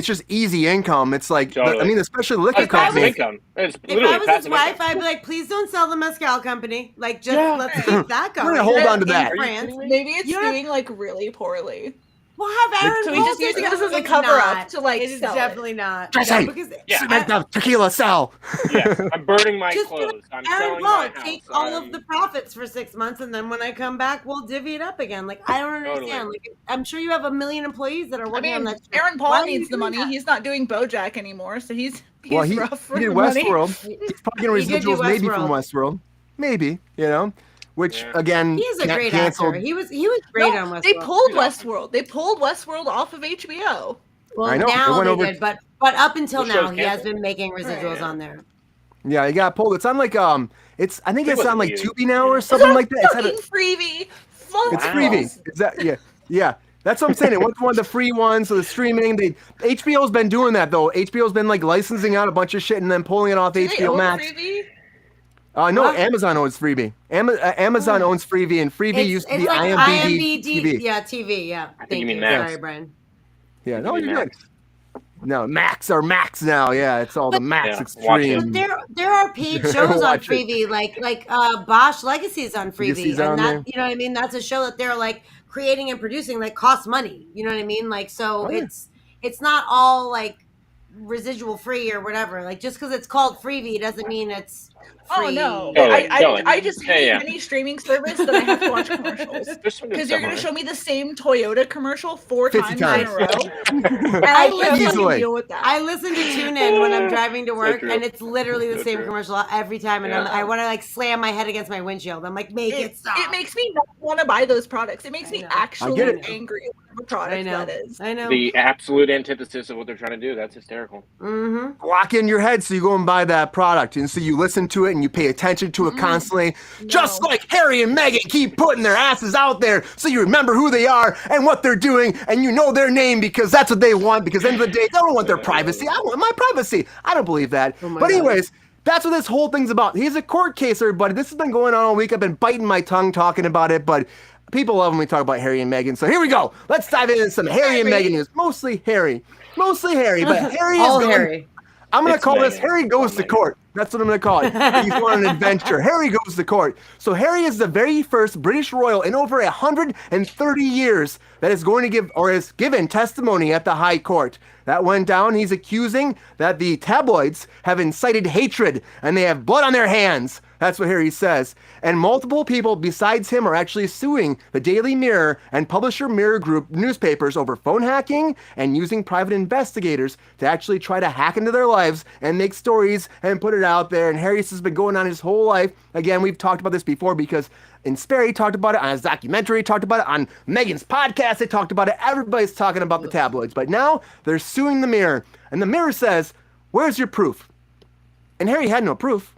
just easy income. It's like, Totally. I mean, especially the liquor It's passive companies. income. It's If literally I was his passive wife, income. I'd be like, please don't sell the mezcal company. Like, just Yeah. let's keep that going. We're gonna hold on to In that. France. Maybe it's You don't doing like really poorly. We'll have Aaron. So we just using this as a It's cover up not. to like It is sell definitely not. Jesse! No, because Yeah. Make the tequila sell. Yes, I'm burning my Just be like, clothes. I'm Aaron selling Paul, my house. take all of the profits for 6 months, and then when I come back, we'll divvy it up again. Like, I don't understand. Totally. Like, I'm sure you have a million employees that are I working on mean, that. Shit. Aaron Why Paul are you needs the doing money. that? He's not doing BoJack anymore, so he's Well, he rough for did the money. Westworld. He's probably getting He did do residuals maybe from Westworld. Westworld. Maybe, which, Yeah. again, He is a got great canceled. actor. He was great No, on Westworld. they pulled Westworld. They pulled Westworld off of HBO. Well, I know, it now went they over- did, but up until The show's now, he has canceled? been making residuals Yeah. on there. Yeah, he got pulled. It's on like I think it's on like It Tubi now or wasn't something like that. It's Fucking freebie. Fuck It's Wow. freebie. Is that yeah. That's what I'm saying. It went to one of the free ones, so the streaming. HBO's been doing that though. HBO's been like licensing out a bunch of shit and then pulling it off Do they HBO own Max. Freebie? No, What? Amazon owns Freebie. Amazon owns Freebie, and Freebie used to be like IMDb TV. Yeah, TV. Yeah. think Thank you mean you. Max. Sorry, Brian. Yeah, no, Maybe you're Max. good. No, Max now. Yeah, it's all the Max Yeah, watch it. Extreme. But there are paid shows on Watch it. Freebie, like Bosch Legacy's on Freebie, Legacy's and on that there. you know what I mean. That's a show that they're like creating and producing, like costs money. You know what I mean? Like so, Oh, yeah. it's not all like residual free or whatever. Like just because it's called Freebie doesn't mean it's free. Oh no! Totally, I just hate yeah. any streaming service that I have to watch commercials. There's some good Because stuff you're on going to it. show me the same Toyota commercial 50 times in a row. And I I can't Easily. fucking deal with that. I listen to Tune In when I'm driving to So work, true. and it's literally the So same true. commercial every time, and Yeah. I want to like slam my head against my windshield. I'm like, make it stop. It makes me not want to buy those products. It makes I me know. actually I get it. angry at whatever I product know. that is. I know. The absolute antithesis of what they're trying to do. That's hysterical. Mm-hmm. Lock in your head so you go and buy that product, and so you listen to it and you pay attention to it constantly, just No. like Harry and Meghan keep putting their asses out there so you remember who they are and what they're doing, and you know their name because that's what they want, because at the end of the day, they don't want their privacy. I want my privacy. I don't believe that. Oh my But God. anyways, that's what this whole thing's about. He's a court case, everybody. This has been going on all week. I've been biting my tongue talking about it, but people love when we talk about Harry and Meghan. So here we go. Let's dive into some Harry and Meghan news. Mostly Harry, but Harry is All going. Harry. I'm going to It's call this Meghan. Harry Goes It's to Meghan. Court. That's what I'm going to call it. He's on an adventure. Harry Goes to Court. So Harry is the very first British royal in over 130 years that is going to give or has given testimony at the High Court. That went down. He's accusing that the tabloids have incited hatred and they have blood on their hands. That's what Harry says. And multiple people besides him are actually suing the Daily Mirror and Publisher Mirror Group newspapers over phone hacking and using private investigators to actually try to hack into their lives and make stories and put it out there. And Harry's has been going on his whole life. Again, we've talked about this before because in Sperry talked about it on his documentary, talked about it on Meghan's podcast, they talked about it. Everybody's talking about the tabloids. But now they're suing the Mirror. And the Mirror says, where's your proof? And Harry had no proof.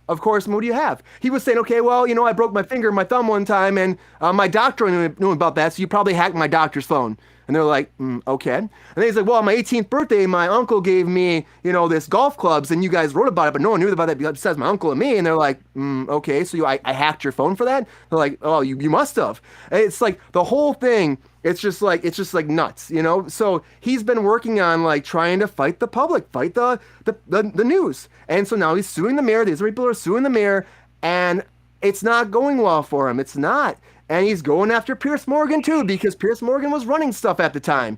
Of course, what do you have? He was saying, okay, well, I broke my finger and my thumb one time, and my doctor knew about that, so you probably hacked my doctor's phone. And they're like, okay. And then he's like, well, on my 18th birthday, my uncle gave me, this golf clubs, and you guys wrote about it, but no one knew about that besides my uncle and me. And they're like, okay, so I hacked your phone for that? They're like, oh, you must have. And it's like the whole thing. It's just like nuts, So he's been working on like trying to fight the public, fight the news, and so now he's suing the Mirror. These people are suing the Mirror, and it's not going well for him. It's not, and he's going after Piers Morgan too because Piers Morgan was running stuff at the time,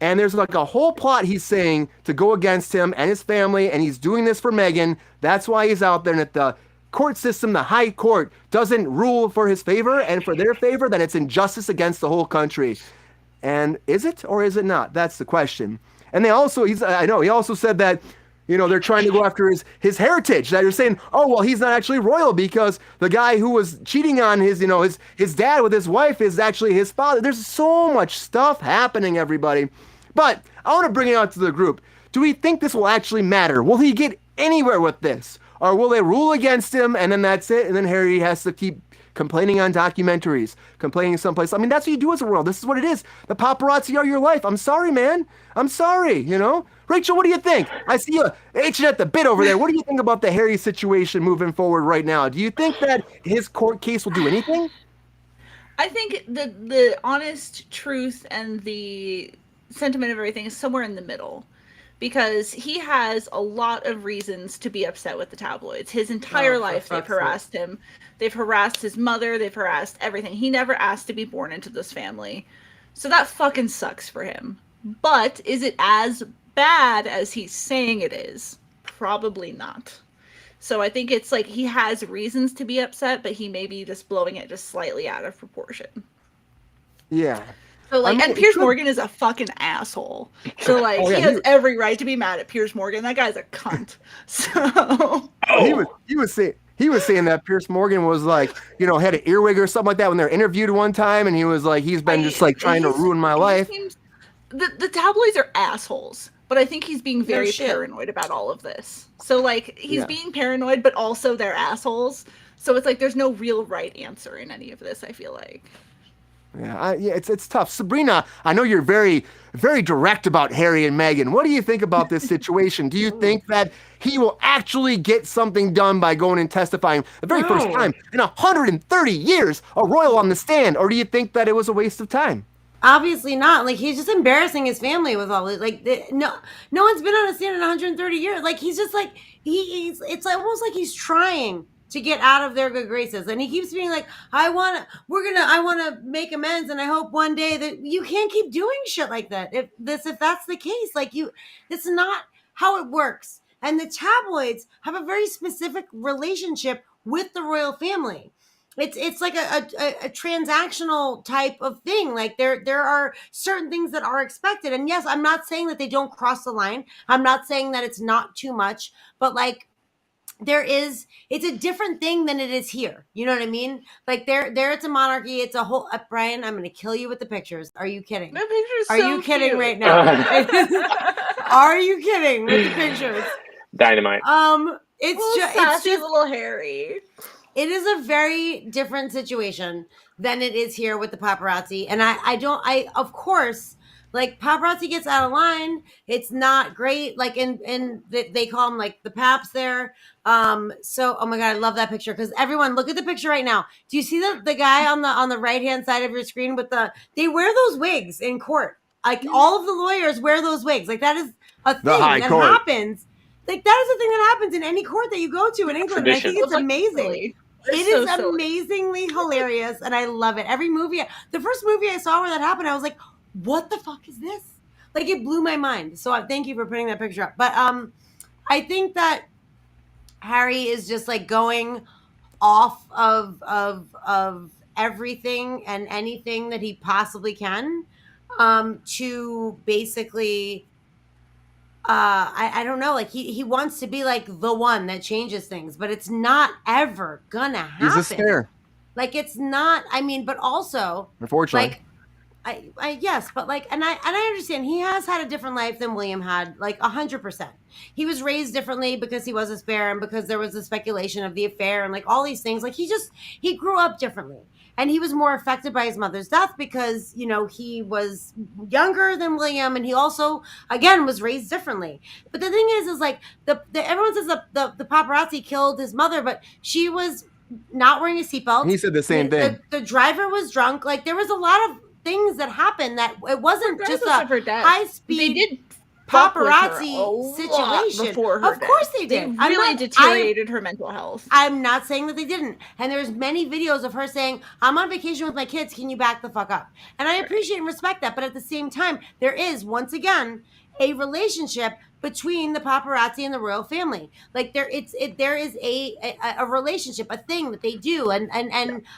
and there's like a whole plot he's saying to go against him and his family, and he's doing this for Meghan. That's why he's out there, and at the court system, the High Court, doesn't rule for his favor and for their favor, then it's injustice against the whole country. And is it or is it not? That's the question. And he also said that, they're trying to go after his heritage. That you're saying, oh, well, he's not actually royal because the guy who was cheating on his dad with his wife is actually his father. There's so much stuff happening, everybody. But I want to bring it out to the group. Do we think this will actually matter? Will he get anywhere with this? or will they rule against him and then that's it? And then Harry has to keep complaining on documentaries, complaining someplace. I mean, that's what you do as a world. This is what it is. The paparazzi are your life. I'm sorry, man. I'm sorry, you know? Rachel, what do you think? I see you itching at the bit over there. What do you think about the Harry situation moving forward right now? Do you think that his court case will do anything? I think the honest truth and the sentiment of everything is somewhere in the middle. Because he has a lot of reasons to be upset with the tabloids. His entire life, they've harassed him. They've harassed his mother. They've harassed everything. He never asked to be born into this family. So that fucking sucks for him. But is it as bad as he's saying it is? Probably not. So I think it's like he has reasons to be upset, but he may be just blowing it just slightly out of proportion. Yeah. So like, and Piers Morgan is a fucking asshole. So like, he has every right to be mad at Piers Morgan. That guy's a cunt. So he was saying that Piers Morgan was like, you know, had an earwig or something like that when they're interviewed one time, and he was like, he's been just like trying to ruin my life. The tabloids are assholes, but I think he's being very paranoid about all of this. So like, he's being paranoid, but also they're assholes. So it's like there's no real right answer in any of this, I feel like. Yeah, it's tough. Sabrina, I know you're very, very direct about Harry and Meghan. What do you think about this situation? Do you think that he will actually get something done by going and testifying the very first time in 130 years, a royal on the stand? Or do you think that it was a waste of time? Obviously not. Like, he's just embarrassing his family with all this. Like, no one's been on a stand in 130 years. Like, he's just like, it's almost like he's trying to get out of their good graces, and he keeps being like, I want to make amends, and I hope one day that you can't keep doing shit like that. If that's the case, like, it's not how it works. And the tabloids have a very specific relationship with the royal family. It's like a transactional type of thing. Like, there are certain things that are expected, and yes, I'm not saying that they don't cross the line. I'm not saying that it's not too much, but like, it's a different thing than it is here. You know what I mean? Like, there it's a monarchy. It's a whole, Brian, I'm going to kill you with the pictures. Are you kidding? The picture's Are you kidding right now? Are you kidding with the pictures? Dynamite. It's just little Harry. It is a very different situation than it is here with the paparazzi. And I of course, like, paparazzi gets out of line. It's not great. Like, they call them like the paps there. So, oh my God, I love that picture. Cause everyone, look at the picture right now. Do you see the guy on the right-hand side of your screen with they wear those wigs in court. Like, all of the lawyers wear those wigs. Like, that is a thing that happens. Like, that is a thing that happens in any court that you go to in England. And I think it's amazing. It is amazingly hilarious, and I love it. Every movie, the first movie I saw where that happened, I was like, what the fuck is this? Like, it blew my mind. So thank you for putting that picture up. But I think that Harry is just like going off of everything and anything that he possibly can to basically I don't know, like he wants to be like the one that changes things, but it's not ever gonna happen. He's a stare. Like, it's not, I mean, but also, unfortunately, like, yes, but like, and I understand he has had a different life than William had, like 100%. He was raised differently because he was a spare and because there was the speculation of the affair and like all these things. Like, he grew up differently, and he was more affected by his mother's death because, you know, he was younger than William, and he also, again, was raised differently. But the thing is like everyone says the paparazzi killed his mother, but she was not wearing a seatbelt. He said the same thing. The driver was drunk. Like, there was a lot of things that happened that it wasn't just a high speed. They did paparazzi situation. Before her of course they did. They really deteriorated her mental health. I'm not saying that they didn't. And there's many videos of her saying, I'm on vacation with my kids. Can you back the fuck up? And I appreciate and respect that. But at the same time, there is, once again, a relationship between the paparazzi and the royal family. Like, there is a relationship, a thing that they do, and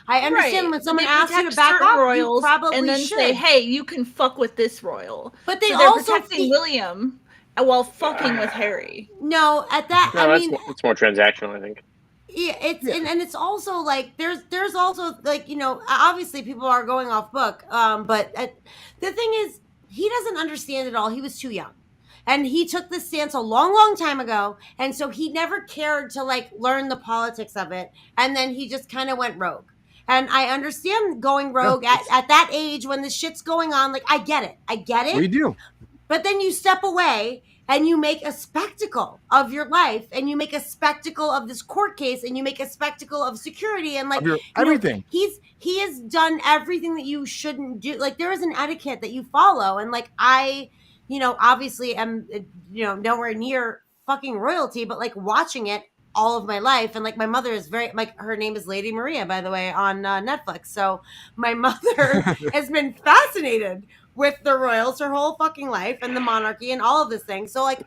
I understand when someone asks you to back up, royals, you probably and then should say, hey, you can fuck with this royal. But they're also protecting William while fucking with Harry. No, at that, I mean, it's more transactional, I think. Yeah, and it's also like there's also, like, you know, obviously people are going off book, but the thing is, he doesn't understand it all. He was too young. And he took this stance a long time ago. And so he never cared to like learn the politics of it. And then he just kind of went rogue. And I understand going rogue at that age when the shit's going on. Like, I get it. We do. But then you step away and you make a spectacle of your life, and you make a spectacle of this court case, and you make a spectacle of security, and like everything. He has done everything that you shouldn't do. Like, there is an etiquette that you follow, and like I, obviously am, nowhere near fucking royalty, but like watching it all of my life, and like my mother is very, like, her name is Lady Maria, by the way, on Netflix. So my mother has been fascinated with the royals her whole fucking life, and the monarchy and all of this thing. So like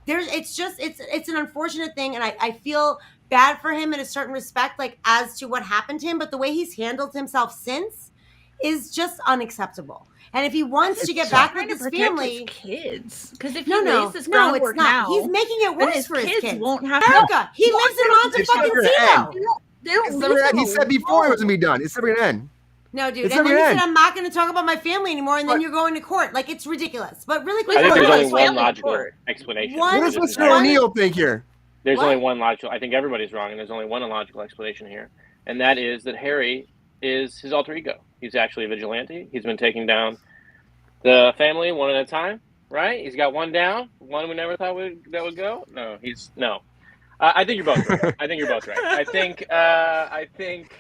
it's an unfortunate thing, and I feel bad for him in a certain respect, like as to what happened to him, but the way he's handled himself since is just unacceptable. And if he wants to get back with his family, kids, because if he lays this groundwork now, he's making it worse for his kids. Won't have Erica, he lives in Montefalcone. He said before it was gonna be done. It's never gonna end. No, dude. And then you said, I'm not going to talk about my family anymore, and then you're going to court. Like, it's ridiculous. But really quick, I think there's only one logical explanation. What does Mr. O'Neill think here? There's only one logical. I think everybody's wrong, and there's only one logical explanation here, and that is that Harry is his alter ego. He's actually a vigilante. He's been taking down the family one at a time, right? He's got one down, one we never thought that would go. No, I think you're both right. I think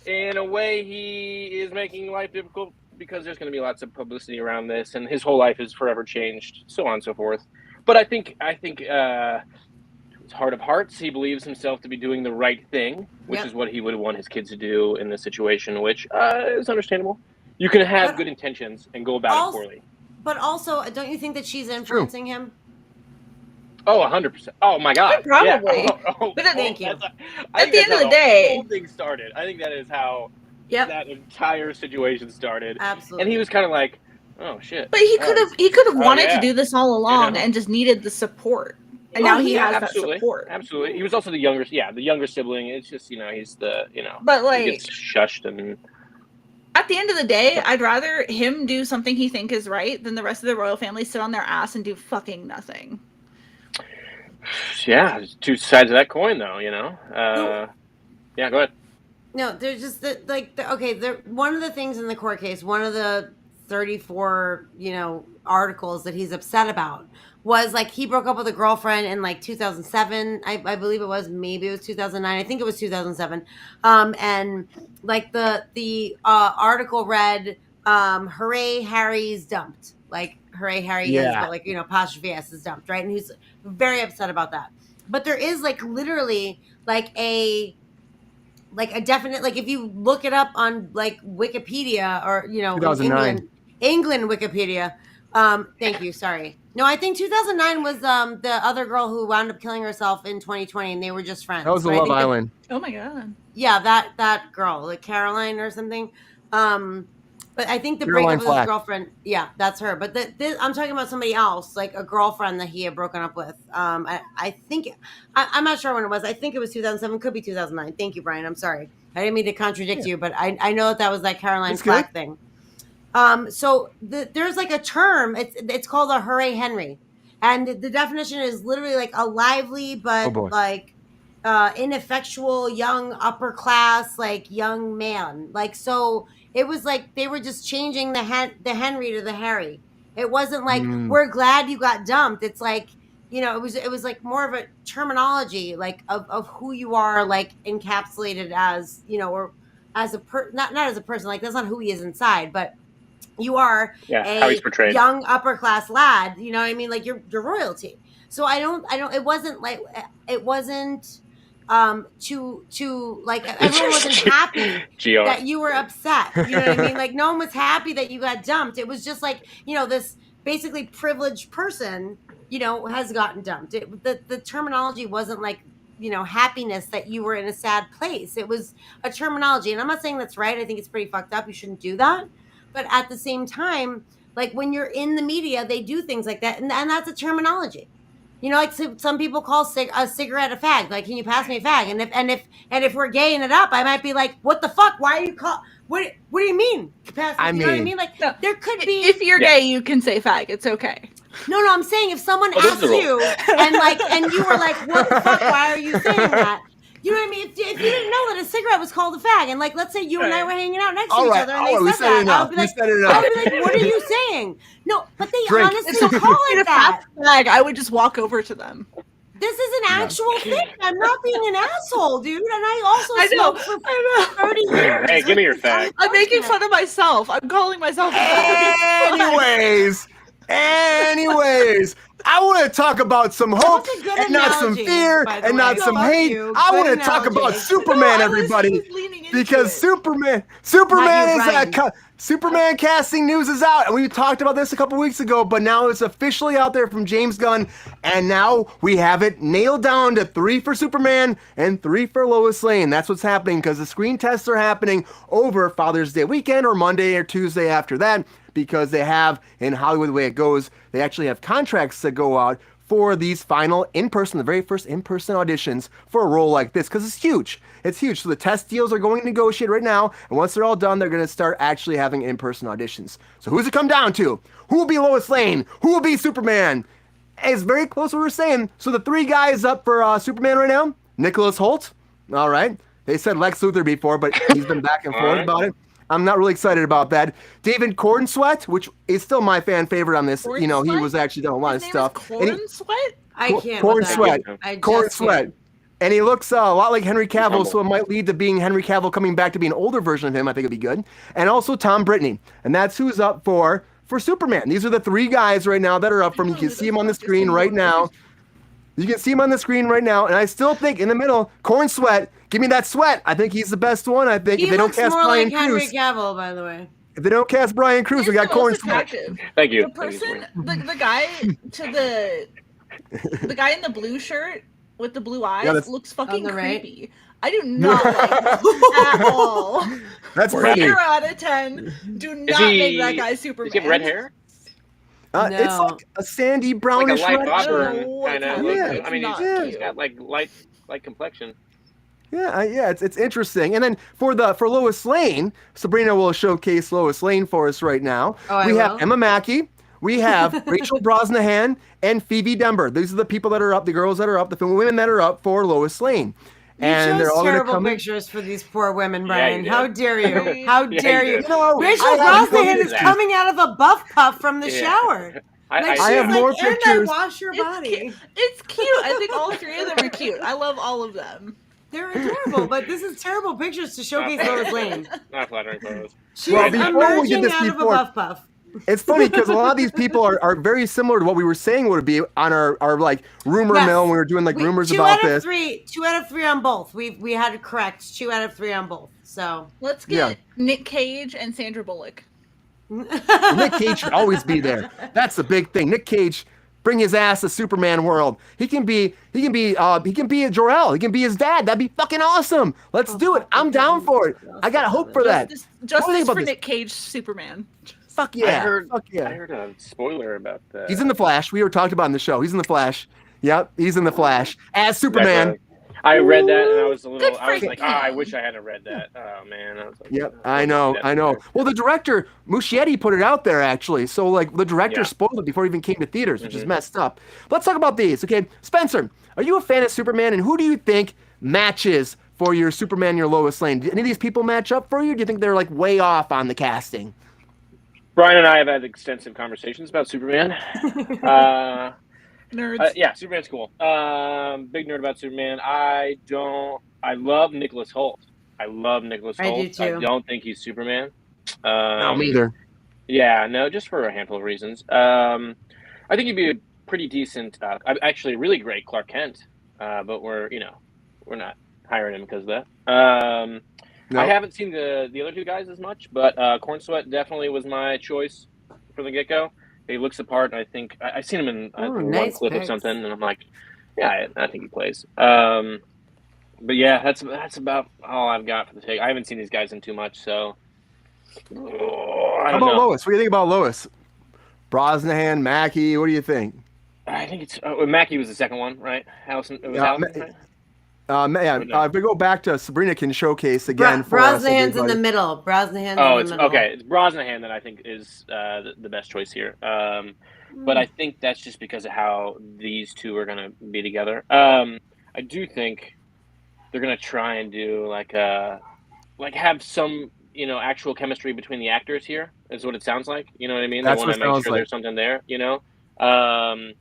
in a way he is making life difficult because there's going to be lots of publicity around this, and his whole life is forever changed, so on and so forth. But I think his heart of hearts, he believes himself to be doing the right thing, which is what he would want his kids to do in this situation, which is understandable. You can have good intentions and go about it poorly. But also, don't you think that she's influencing him? Oh, 100%. Oh my God. Probably. Yeah. But thank you. At the end of the day, the whole thing started. I think that is how that entire situation started. Absolutely. And he was kind of like, "Oh shit." But he could have wanted to do this all along and just needed the support. And now he has that support. Absolutely. He was also the younger sibling. It's just, he's the, But like, he gets shushed and. At the end of the day, I'd rather him do something he think is right than the rest of the royal family sit on their ass and do fucking nothing. Yeah, there's two sides of that coin, though. Yeah, go ahead. No, there's just one of the things in the court case, one of the 34 articles that he's upset about was like he broke up with a girlfriend in like 2007. I believe it was, maybe it was 2009. I think it was 2007. And like the article read, "Hooray, Harry's dumped." Like, hooray, Harry is, but like, apostrophe S is dumped, right? And he's very upset about that. But there is like literally like a definite, like if you look it up on like Wikipedia or, 2009. England Wikipedia. Thank you. Sorry. No, I think 2009 was the other girl who wound up killing herself in 2020, and they were just friends. That was the Love Island. Oh my God. Yeah, that girl, like Caroline or something. But I think the breakup with his girlfriend, that's her. But I'm talking about somebody else, like a girlfriend that he had broken up with. I think, I'm not sure when it was. I think it was 2007, could be 2009. Thank you, Brian. I'm sorry. I didn't mean to contradict you, but I know that was that Caroline Flack thing. So there's like a term, it's called a hooray Henry. And the definition is literally like a lively, but ineffectual, young, upper class, like young man. Like, so it was like they were just changing the Henry to the Harry. It wasn't like, we're glad you got dumped. It's like, it was like more of a terminology, like of who you are, like encapsulated as, or as a not as a person, like that's not who he is inside, but you are how he's portrayed. Young upper class lad. You know what I mean? Like you're royalty. So it wasn't like, it wasn't to like, everyone wasn't happy that you were upset. You know what I mean? Like no one was happy that you got dumped. It was just like, this basically privileged person, has gotten dumped. The terminology wasn't like, happiness that you were in a sad place. It was a terminology. And I'm not saying that's right. I think it's pretty fucked up. You shouldn't do that. But at the same time, like when you're in the media, they do things like that. And that's a terminology. Like some people call a cigarette a fag. Like, can you pass me a fag? And if we're gaying it up, I might be like, what the fuck? Why are you what do you mean? Pass me, you know what I mean? Like, no, there could be. If you're gay, you can say fag. It's okay. No, I'm saying if someone Oh, this asked is a rule. you and you were like, "What the fuck? Why are you saying that?" You know what I mean? If you didn't know that a cigarette was called a fag, and like, let's say you and I were hanging out next to each other, and they said that, I would be like, "What are you saying?" No, but they honestly call it that. Fag, I would just walk over to them. This is an actual thing. I'm not being an asshole, dude. And I also smoked for 30 years. Hey, give me your fag. I'm making fun of myself. I'm calling myself a fag. Anyways, I want to talk about some hope and not some fear and not some hate. I want to talk about Superman, everybody, because Superman is Superman casting news is out, and we talked about this a couple weeks ago, but now it's officially out there from James Gunn, and now we have it nailed down to 3 for Superman and 3 for Lois Lane. That's what's happening because the screen tests are happening over Father's Day weekend or Monday or Tuesday after that, because they have, in Hollywood, the way it goes, they actually have contracts that go out for these final the very first in-person auditions for a role like this, because it's huge. It's huge. So the test deals are going to negotiate right now, and once they're all done, they're going to start actually having in-person auditions. So who's it come down to? Who will be Lois Lane? Who will be Superman? It's very close to what we're saying. So the 3 guys up for Superman right now, Nicholas Hoult. All right. They said Lex Luthor before, but he's been back and forth about it. I'm not really excited about that. David Cornsweet, which is still my fan favorite on this. He was actually done a lot of stuff. Cornsweet? I can't. Cornsweet. And he looks a lot like Henry Cavill, so it might lead to being Henry Cavill coming back to be an older version of him. I think it'd be good. And also Tom Brittney. And that's who's up for Superman. These are the 3 guys right now that are up from. You can see them on the screen right now. And I still think in the middle, Cornsweet, give me that sweat. I think he's the best one. I think if they don't cast Bryan Cranston Henry Cavill, by the way. If they don't cast Bryan Cranston, we got Cornsweet. Thank you. The person, the guy the guy in the blue shirt with the blue eyes looks fucking creepy. Right? I do not like that at all. That's funny. 0 out of 10. Do not make that guy Superman. Does he have red hair? No. It's like a sandy brownish like a light red auburn kind of. Yeah. I mean, he's got like light complexion. Yeah, it's interesting. And then for Lois Lane, Sabrina will showcase Lois Lane for us right now. We have Emma Mackey, we have Rachel Brosnahan, and Phoebe Denber. These are the people that are up, the girls that are up, the women that are up for Lois Lane. And they're all terrible pictures for these poor women, Brian. How dare you? How dare you? Rachel Brosnahan is coming out of a buff puff from the shower. I have more pictures. And I wash your body. It's cute. I think all 3 of them are cute. I love all of them. They're adorable, but this is terrible pictures to showcase Lois Lane. Not flattering photos. She's emerging out of a buff puff. It's funny because a lot of these people are very similar to what we were saying would be on our like rumor mill when we were doing like rumors about this. 2 out of 3 on both. We had it correct. 2 out of 3 on both. So let's get Nick Cage and Sandra Bullock. Nick Cage should always be there. That's the big thing. Nick Cage, bring his ass to Superman world. He can be a Jor-El. He can be his dad. That'd be fucking awesome. Let's do it. I'm down for it. I got hope for that. Justice for Nick Cage Superman. Fuck yeah. I heard a spoiler about that. He's in the Flash. We were talked about in the show. He's in the Flash. Yep, he's in the Flash as Superman. I read that and I was like, I wish I hadn't read that. Oh man. I was like, yep, I know. Well, the director, Muschietti, put it out there actually. So like the director spoiled it before it even came to theaters, which is messed up. Let's talk about these. Okay, Spencer, are you a fan of Superman, and who do you think matches for your Superman, your Lois Lane? Do any of these people match up for you? Do you think they're like way off on the casting? Brian and I have had extensive conversations about Superman. Nerds. Yeah, Superman's cool. Big nerd about Superman. I love Nicholas Hoult. I do too. I don't think he's Superman. No, me either. Yeah, no, just for a handful of reasons. I think he'd be a pretty decent, actually really great Clark Kent. But we're not hiring him because of that. Nope. I haven't seen the other 2 guys as much, but Cornsweet definitely was my choice from the get-go. He looks the part, and I think I've seen him in one clip of something, and I'm like, yeah, I think he plays. But yeah, that's about all I've got for the take. I haven't seen these guys in too much, so I don't know. How about Lois? What do you think about Lois? Brosnahan, Mackie, what do you think? I think it's Mackie was the second one, right? Allison, it was Allison, right? If we go back to Sabrina can showcase again. Brosnahan's in the middle. It's Brosnahan that I think is the best choice here. but I think that's just because of how these two are gonna be together. I do think they're gonna try and do like have some actual chemistry between the actors here. Is what it sounds like. You know what I mean? They That's want what to it make sounds sure like. there's something there. Um,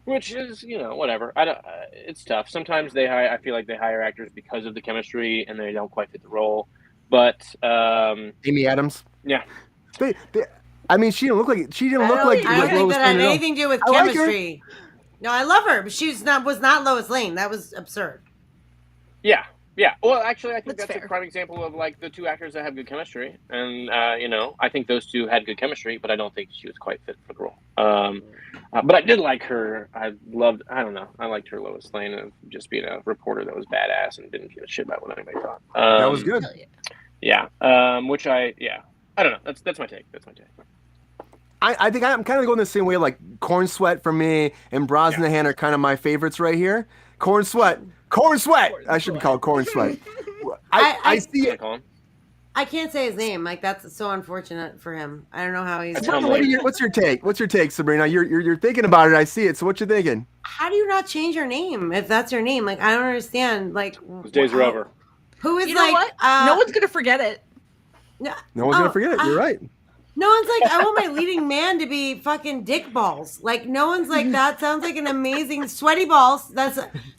which is whatever. I don't. It's tough. Sometimes I feel like they hire actors because of the chemistry and they don't quite fit the role. But Amy Adams. yeah. I mean, she didn't look like I don't think Lois that had Lane at all. anything to do with I like her. chemistry. No, I love her, but was not Lois Lane. That was absurd. Yeah. Well, actually, I think That's that's fair. a prime example of like the two actors that have good chemistry, and I think those two had good chemistry, but I don't think she was quite fit for the role. But I did like her. I liked her Lois Lane of just being a reporter that was badass and didn't give a shit about what anybody thought. That was good. Yeah. Which I don't know. That's my take. That's my take. I think I'm kind of going the same way. Like Corn Sweat for me and Brosnahan are kind of my favorites right here. Corn Sweat. I should be called Corn Sweat. I see it. I can't say his name. Like that's so unfortunate for him. I don't know how he's. What's your take? What's your take, Sabrina? You're thinking about it. I see it. So what you thinking? How do you not change your name if that's your name? Like I don't understand. Like those days are over. Who is You know what? No one's gonna forget it. No one's gonna forget it. You're right. No one's like, I want my leading man to be fucking Dick Balls. Like, no one's like, that sounds like an amazing Sweaty Balls. That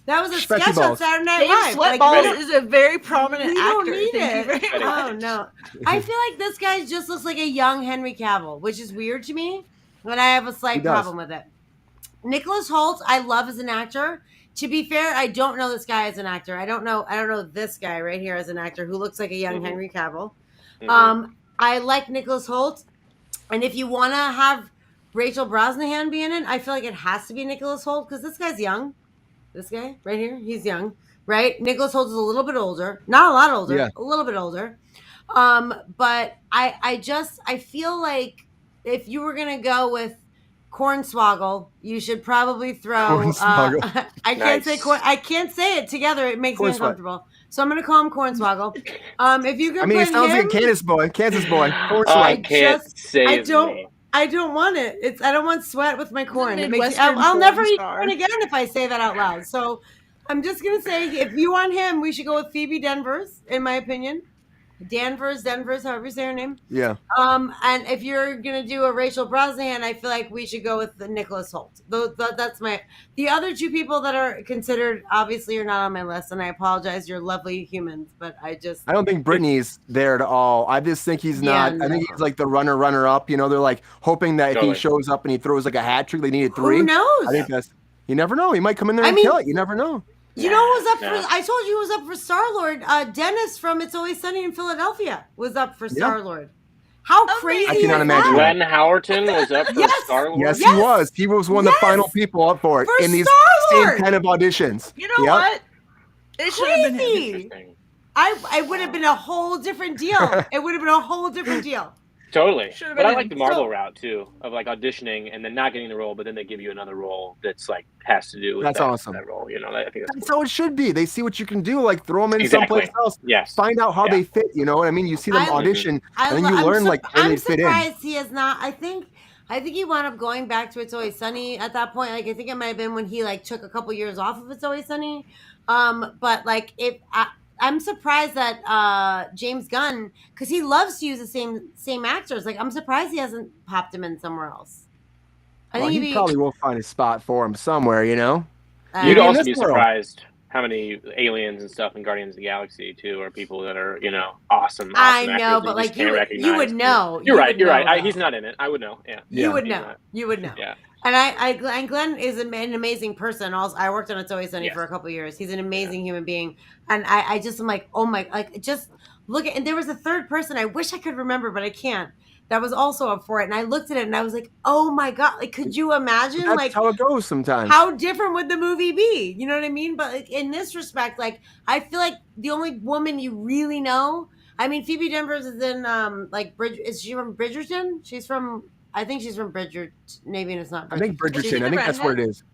was a Sweaty sketch balls. on Saturday Night Dave Live. Sweat Like, Balls is a very prominent we actor. don't need Thank you it. very much. Oh, no. I feel like this guy just looks like a young Henry Cavill, which is weird to me, but I have a slight problem with it. Nicholas Hoult, I love as an actor. To be fair, I don't know this guy as an actor. I don't know this guy right here as an actor who looks like a young Henry Cavill. I like Nicholas Hoult. And if you want to have Rachel Brosnahan be in it, I feel like it has to be Nicholas Hoult because this guy's young. This guy right here, he's young, right? Nicholas Hoult is a little bit older, not a lot older, a little bit older. But I feel like if you were gonna go with Cornswoggle, you should probably throw. I can't say it together. It makes me uncomfortable. So I'm gonna call him Cornswoggle. If you can, it sounds like a Kansas boy. I don't want it. I don't want sweat with my corn. Midwestern I'll never eat star. corn again if I say that out loud. So I'm just gonna say, if you want him, we should go with Phoebe Danvers, in my opinion. Denvers, however you say her name. Yeah. And if you're gonna do a Rachel Brosnahan, I feel like we should go with the Nicholas Hoult. That's the other two people that are considered obviously are not on my list, and I apologize. You're lovely humans, but I don't think Brittany's there at all. I just think he's not. I think he's like the runner up. They're like hoping that if he shows up and he throws like a hat trick, they needed 3. Who knows? I think you never know. He might come in there and kill it. You never know. You know who was up for? I told you who was up for Star-Lord. Dennis from It's Always Sunny in Philadelphia was up for Star-Lord. How crazy! I cannot imagine. Glenn Howerton was up for Star-Lord. Yes, he was. He was one of the final people up for it in these same kind of auditions. You know what? It should have been him. I would have been a whole different deal. It would have been a whole different deal. Totally. But I like the Marvel route too, of like auditioning and then not getting the role, but then they give you another role that's like has to do with that role. I think that's how it should be. They see what you can do, like throw them in someplace else. Yes. Find out how they fit. You know what I mean? You see them audition, and then you learn where they fit in. I'm surprised he has not. I think he wound up going back to It's Always Sunny at that point. Like I think it might have been when he like took a couple years off of It's Always Sunny. But like I'm surprised that James Gunn, because he loves to use the same actors. Like I'm surprised he hasn't popped him in somewhere else. I think he probably will find a spot for him somewhere. You'd also be surprised how many aliens and stuff in Guardians of the Galaxy too are people that are awesome. I know, but like you would know. You're right. He's not in it. I would know. Yeah. You would know. Yeah. And Glenn is an amazing person. Also, I worked on It's Always Sunny for a couple of years. He's an amazing human being. And I just am like, oh my, like just look at, and there was a third person I wish I could remember, but I can't. That was also up for it. And I looked at it and I was like, oh my God, like, could you imagine? That's like how it goes sometimes. How different would the movie be? You know what I mean? But like, in this respect, like, I feel like the only woman you really know, I mean, Phoebe Danvers is in, is she from Bridgerton? I think she's from Bridgerton. Maybe it's not Bridgerton. I think Bridgerton. I think that's what it is.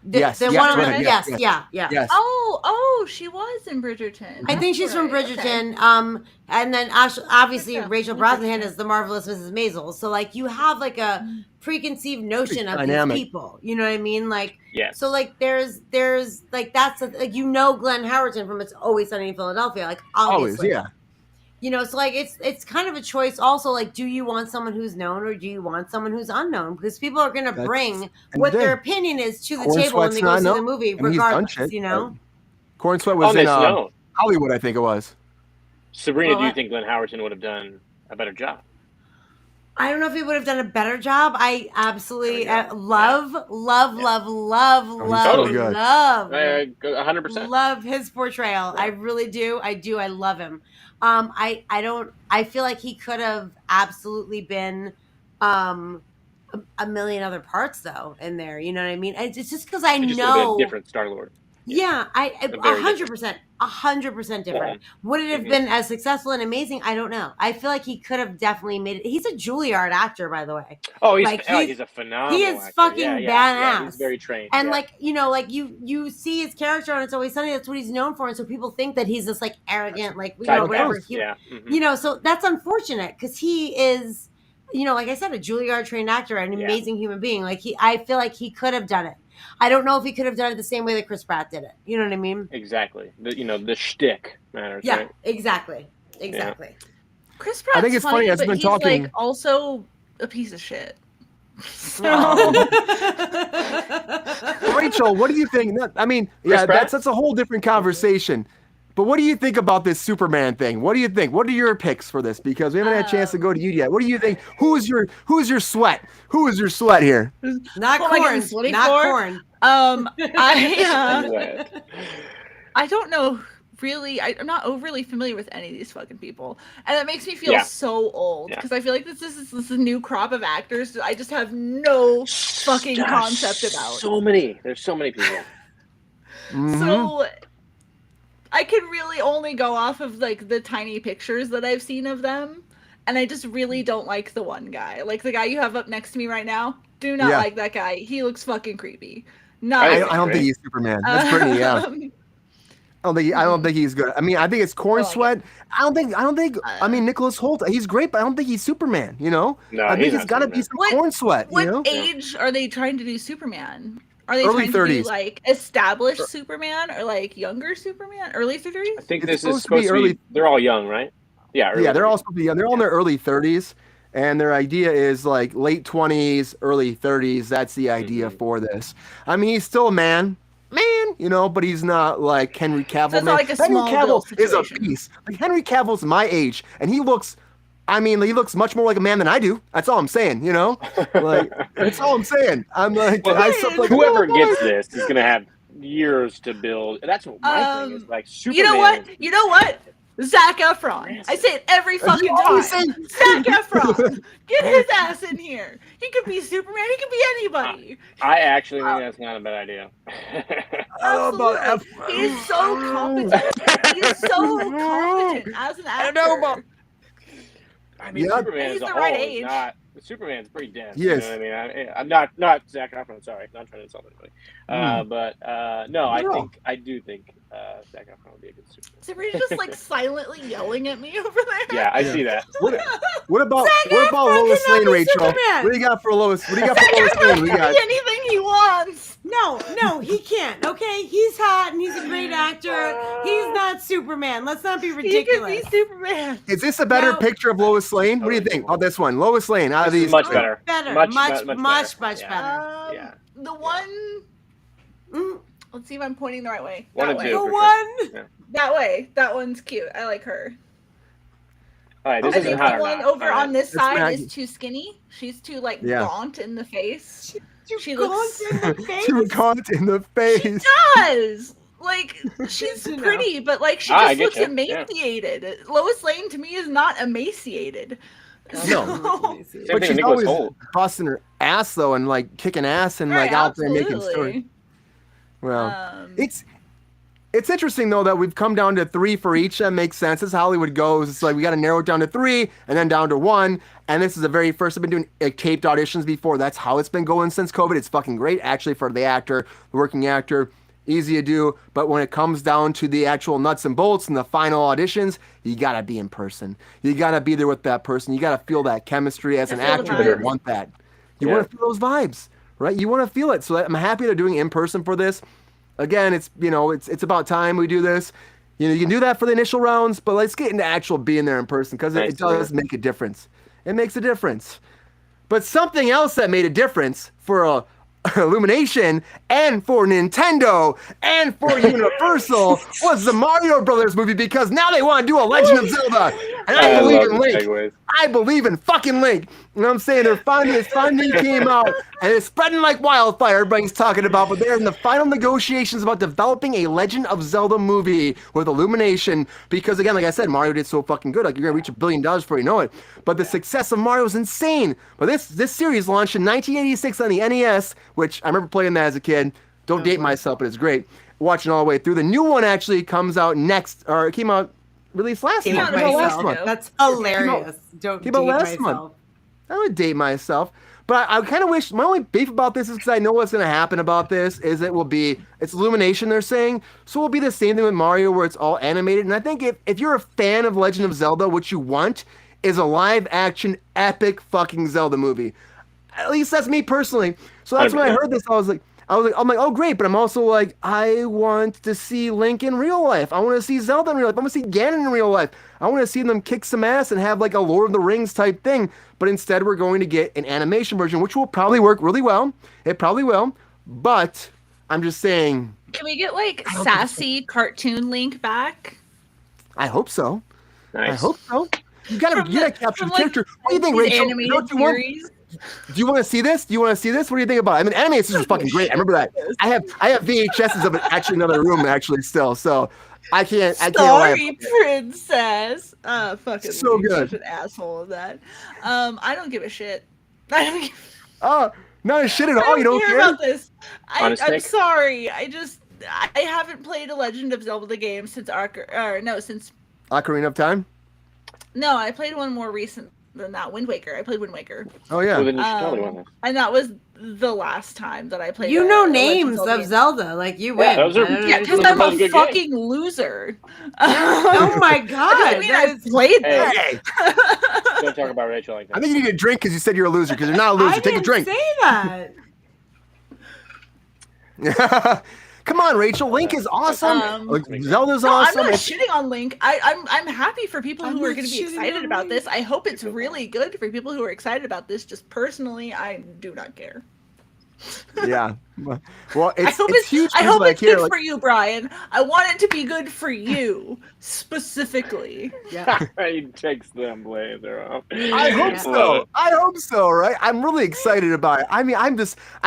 Yes, The yes, one on go the, ahead, yes, yes. yeah. Yes. Oh, she was in Bridgerton. I think she's from That's right, okay. Bridgerton. And then obviously Yeah, Rachel 100%. Brosnahan is the marvelous Mrs. Maisel. So like you have like a preconceived notion of Dynamic. these people. You know what I mean? Like Yes. so like there's like that's like Glenn Howerton from It's Always Sunny in Philadelphia. Like obviously. Always, yeah. You know, so like it's kind of a choice also, like, do you want someone who's known or do you want someone who's unknown? Because people are gonna bring what their opinion is to the Corn table when Sweat's they go not see the known. movie, I mean, he's done regardless, shit, you know? Corn Sweat was On in this note, Hollywood, I think it was. Sabrina, Well, do you think Glenn Howerton would have done a better job? I don't know if he would have done a better job. I absolutely There we go. love so good. 100%. love his portrayal. I really do. I love him. I feel like he could have absolutely been a million other parts though in there. You know what I mean? It's just because I It just would have been a know. different Star-Lord. Yeah, Very 100% different. Would it have Mhm. been as successful and amazing? I don't know. I feel like he could have definitely made it. He's a Juilliard actor, by the way. Oh, he's Like, he's a phenomenal he is actor. fucking Yeah, badass. he's very trained. And yeah. like, you know, like you see his character on It's Always Sunny. That's what he's known for, and so people think that he's this like arrogant, like whatever. Yeah. Mhm. You know, so that's unfortunate because he is, you know, like I said, a Juilliard trained actor, an amazing human being. Like I feel like he could have done it. I don't know if he could have done it the same way that Chris Pratt did it. You know what I mean? Exactly. The shtick matters. Yeah, Right? exactly. Chris Pratt's I think it's funny, as but we've been he's talking- like also a piece of shit. So Rachel, what do you think? I mean, Chris yeah, Pratt? that's a whole different conversation. But what do you think about this Superman thing? What do you think? What are your picks for this? Because we haven't had a chance to go to you yet. What do you think? Who's your sweat? Who is your sweat here? Not What am I corn. getting sweaty Not for? corn. I don't know really. I'm not overly familiar with any of these fucking people, and that makes me feel so old because I feel like this is a new crop of actors that I just have no fucking concept about. There's so many people. So I can really only go off of like the tiny pictures that I've seen of them, and I just really don't like the one guy. Like the guy you have up next to me right now. Do not like that guy. He looks fucking creepy. I don't think he's Superman. That's pretty. Yeah. I don't think he's good. I mean, I think it's Corn Sweat. I don't think. I mean, Nicholas Hoult. He's great, but I don't think he's Superman. You know. No, I think it's got to be some Corn Sweat. What you know? age are they trying to do Superman? Are they Early trying 30s. to do like established Superman or like younger Superman? Early 30s? I think It's this is supposed to be supposed to early- be. They're all young, right? Yeah. Yeah, they're 30s. all supposed to be young. They're all in their early 30s, and their idea is like late 20s, early 30s. That's the idea for this. I mean, he's still a man, you know, but he's not like Henry Cavill. So it's man. not like a Henry Smallville Cavill is a situation. beast. Like Henry Cavill's my age, and he looks. I mean, he looks much more like a man than I do. That's all I'm saying, you know. Like that's all I'm saying. I'm like, Whoever gets this is gonna have years to build. That's what my thing is. Like Superman. You know what? Zac Efron. I say it every fucking time. Zac Efron. Get his ass in here. He could be Superman. He could be anybody. I actually think that's not a bad idea. Absolutely. He's so competent. He's so competent as an actor. I mean, Yeah. Superman He's as a the whole right is age. not. Superman's pretty dense. Yes. You know what I mean? I'm not Zac Efron. Sorry, not trying to insult anybody. But no, I do think Zac Efron would be a good Superman. Sabrina's just like silently yelling at me over there. Yeah, I see that. What about Lois cannot Lane, be Rachel? Superman. What do you got for Lois? What do you got for Lois Lane? We He can got be anything he wants. No, he can't. Okay, he's hot and he's a great actor. He's not Superman. Let's not be He could ridiculous. be Superman. Is this a better No. picture of Lois Lane? What do you think? Oh, this one, Lois Lane. Out of This these, is much better. Better, Much much better. Yeah. better. Yeah. The one. Let's see if I'm pointing the right way. One That and way. two. The for one. Sure. That way. That one's cute. I like her. All right, this I isn't think hot the or one not. over All right. on this It's side Maggie. is too skinny. She's too like Yeah. gaunt in the face. She Gaunt looks. in the face. too gaunt in the She face. does. Like she's You know. pretty, but like she I just get looks you. emaciated. Lois Lane to me is not emaciated. No. So- Same But thing she's with always Nicholas Hoult. busting her ass though, and like kicking ass and Right, like out there making absolutely. stories. Well, Um, it's It's interesting though that we've come down to 3 for each. That makes sense. As Hollywood goes, it's like we got to narrow it down to 3 and then down to 1. And this is the very first. I've been doing taped auditions before. That's how it's been going since COVID. It's fucking great actually for the actor, the working actor. Easy to do, but when it comes down to the actual nuts and bolts and the final auditions, you gotta be in person. You gotta be there with that person. You gotta feel that chemistry as an actor. You want that. You want to feel those vibes, right? You want to feel it. So I'm happy they're doing in person for this. Again, it's it's about time we do this. You can do that for the initial rounds, but let's get into actual being there in person because it does make a difference. It makes a difference. But something else that made a difference for Illumination and for Nintendo and for Universal was the Mario Brothers movie because now they want to do a Legend of Zelda. And I believe in Link. Segues. I believe in fucking Link. You know what I'm saying? This funding came out and it's spreading like wildfire. Everybody's talking about, but they're in the final negotiations about developing a Legend of Zelda movie with Illumination because, again, like I said, Mario did so fucking good. Like, you're going to reach $1 billion before you know it. But the success of Mario is insane. But this series launched in 1986 on the NES, which I remember playing that as a kid. Don't date myself, but it's great. Watching all the way through. The new one actually comes out it came out released last month. That's hilarious. Don't date myself. I would date myself. But I kind of wish, my only beef about this is because I know what's going to happen about this is it's Illumination, they're saying. So it will be the same thing with Mario where it's all animated. And I think if you're a fan of Legend of Zelda, what you want is a live action epic fucking Zelda movie. At least that's me personally. So that's when I heard this, I'm like, oh great, but I'm also like, I want to see Link in real life. I want to see Zelda in real life. I want to see Ganon in real life. I want to see them kick some ass and have like a Lord of the Rings type thing. But instead, we're going to get an animation version, which will probably work really well. It probably will. But I'm just saying. Can we get like sassy cartoon Link back? I hope so. Nice. I hope so. You gotta capture the character. What do you think, Rachel? Do you want to see this? What do you think about it? I mean, animation is fucking great. I remember that. I have VHSs of it actually in another room actually still. So I can't. Sorry, princess. Fucking so good. Such an asshole of that. I don't give a shit. I don't give. Not a shit at all. You don't care about this. I'm sorry. I haven't played a Legend of Zelda game since since Ocarina of Time. No, I played one more recent than that. Wind Waker. I played Wind Waker. Oh yeah. Well, then you should tell me one. And that was the last time that I played. You know names of Zelda, like you win. Because I'm a fucking loser. Oh my god! I mean, I've played this. Hey. Don't talk about Rachel like that. I think you need a drink because you said you're a loser. Because you're not a loser. Take a drink. I didn't say that. Come on, Rachel. Link is awesome. Zelda's awesome. I'm not shitting on Link. I'm happy for people who are going to be excited about this. I hope it's really good for people who are excited about this. Just personally, I do not care. Yeah. Well, it's huge. I hope it's good for you, Brian. I want it to be good for you specifically. Yeah. He takes them blazer off. I hope so. I hope so, right? I'm really excited about it. I mean, I've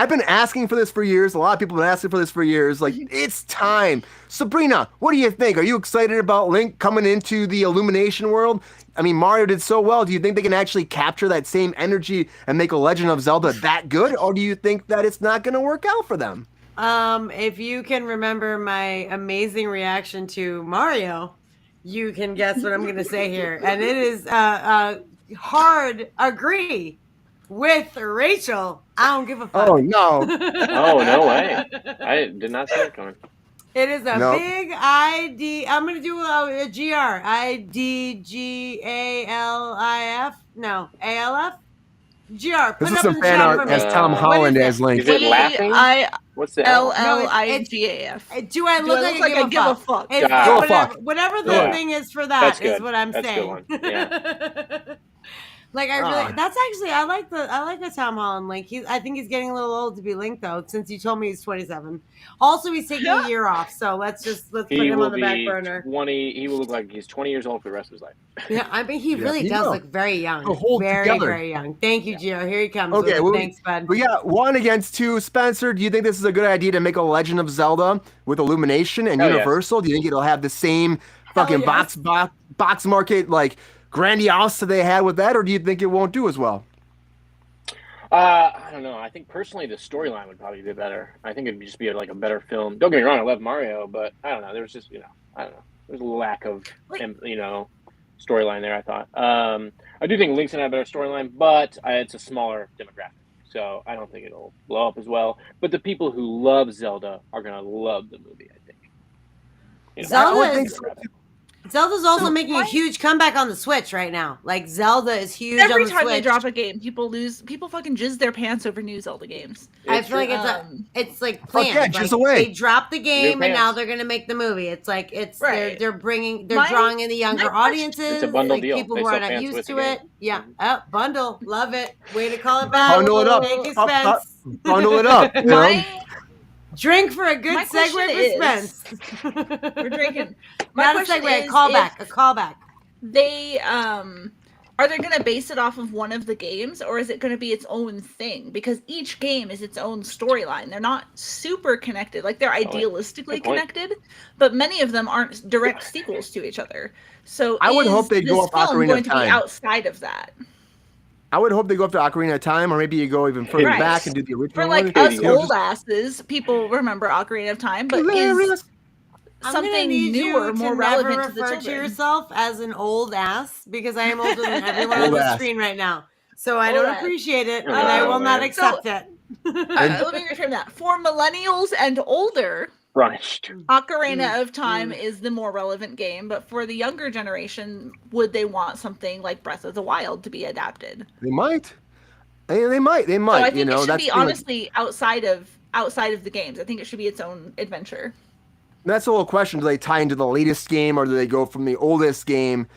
been asking for this for years. A lot of people have been asking for this for years. Like, it's time. Sabrina, what do you think? Are you excited about Link coming into the Illumination world? I mean, Mario did so well. Do you think they can actually capture that same energy and make a Legend of Zelda that good? Or do you think that it's not going to work out for them? If you can remember my amazing reaction to Mario, you can guess what I'm going to say here. And it is hard agree with Rachel. I don't give a fuck. Oh, no. Oh, no way. I did not see it coming. It is a big ID. I'm going to do a GR. IDGALIF. No, ALF? GR. This is some fan art as Tom Holland as Link. Is it laughing? What's the LLIGAF. Do I look like I give a fuck? Whatever the thing is for that is what I'm saying. Yeah. Like that's actually I like the Tom Holland Link. I think he's getting a little old to be Link though. Since you told me he's 27. Also, he's taking a year off, so let's put him on the back burner. He will look like he's 20 years old for the rest of his life. Yeah, I mean he really does look very young. Very young. Thank you, Gio. Here he comes. Okay, thanks, bud. We got 1 against 2. Spencer, do you think this is a good idea to make a Legend of Zelda with Illumination and Universal? Yes. Do you think it'll have the same fucking box market like grandiose that they had with that, or do you think it won't do as well? I don't know. I think personally the storyline would probably be better. I think it'd just be like a better film. Don't get me wrong, I love Mario, but I don't know. There was just I don't know. There's a lack of storyline there. I thought. I do think Link's gonna have a better storyline, but it's a smaller demographic, so I don't think it'll blow up as well. But the people who love Zelda are gonna love the movie. I think. Zelda's also making a huge comeback on the Switch right now. Like Zelda is huge every on the time Switch. they drop a game, people fucking jizz their pants over new Zelda games. I feel like it's like planned. Yeah, like, they dropped the game and now they're gonna make the movie. It's like they're drawing in the younger audiences. It's a bundle deal. People who are not used to it. Yeah. Oh, bundle. Love it. Way to call it back. Bundle it up. Thank you, Spence. Bundle it up. Drink for a good segue for Spence. We're drinking. Not a segue, a callback. They are they going to base it off of one of the games, or is it going to be its own thing? Because each game is its own storyline. They're not super connected. Like they're idealistically connected, but many of them aren't direct sequels to each other. So I would hope they go off Ocarina of Time. Be outside of that. I would hope they go up to Ocarina of Time, or maybe you go even further back and do the original. For like us old asses, people remember Ocarina of Time, but is something newer, more relevant to the children. To yourself as an old ass, because I am older than everyone on the screen right now. So I don't appreciate it, and I will not accept it. Let me reframe that. For millennials and older, Ocarina of Time is the more relevant game, but for the younger generation, would they want something like Breath of the Wild to be adapted? They might. They might. So I think it should be honestly outside of the games. I think it should be its own adventure. That's the whole question. Do they tie into the latest game, or do they go from the oldest game?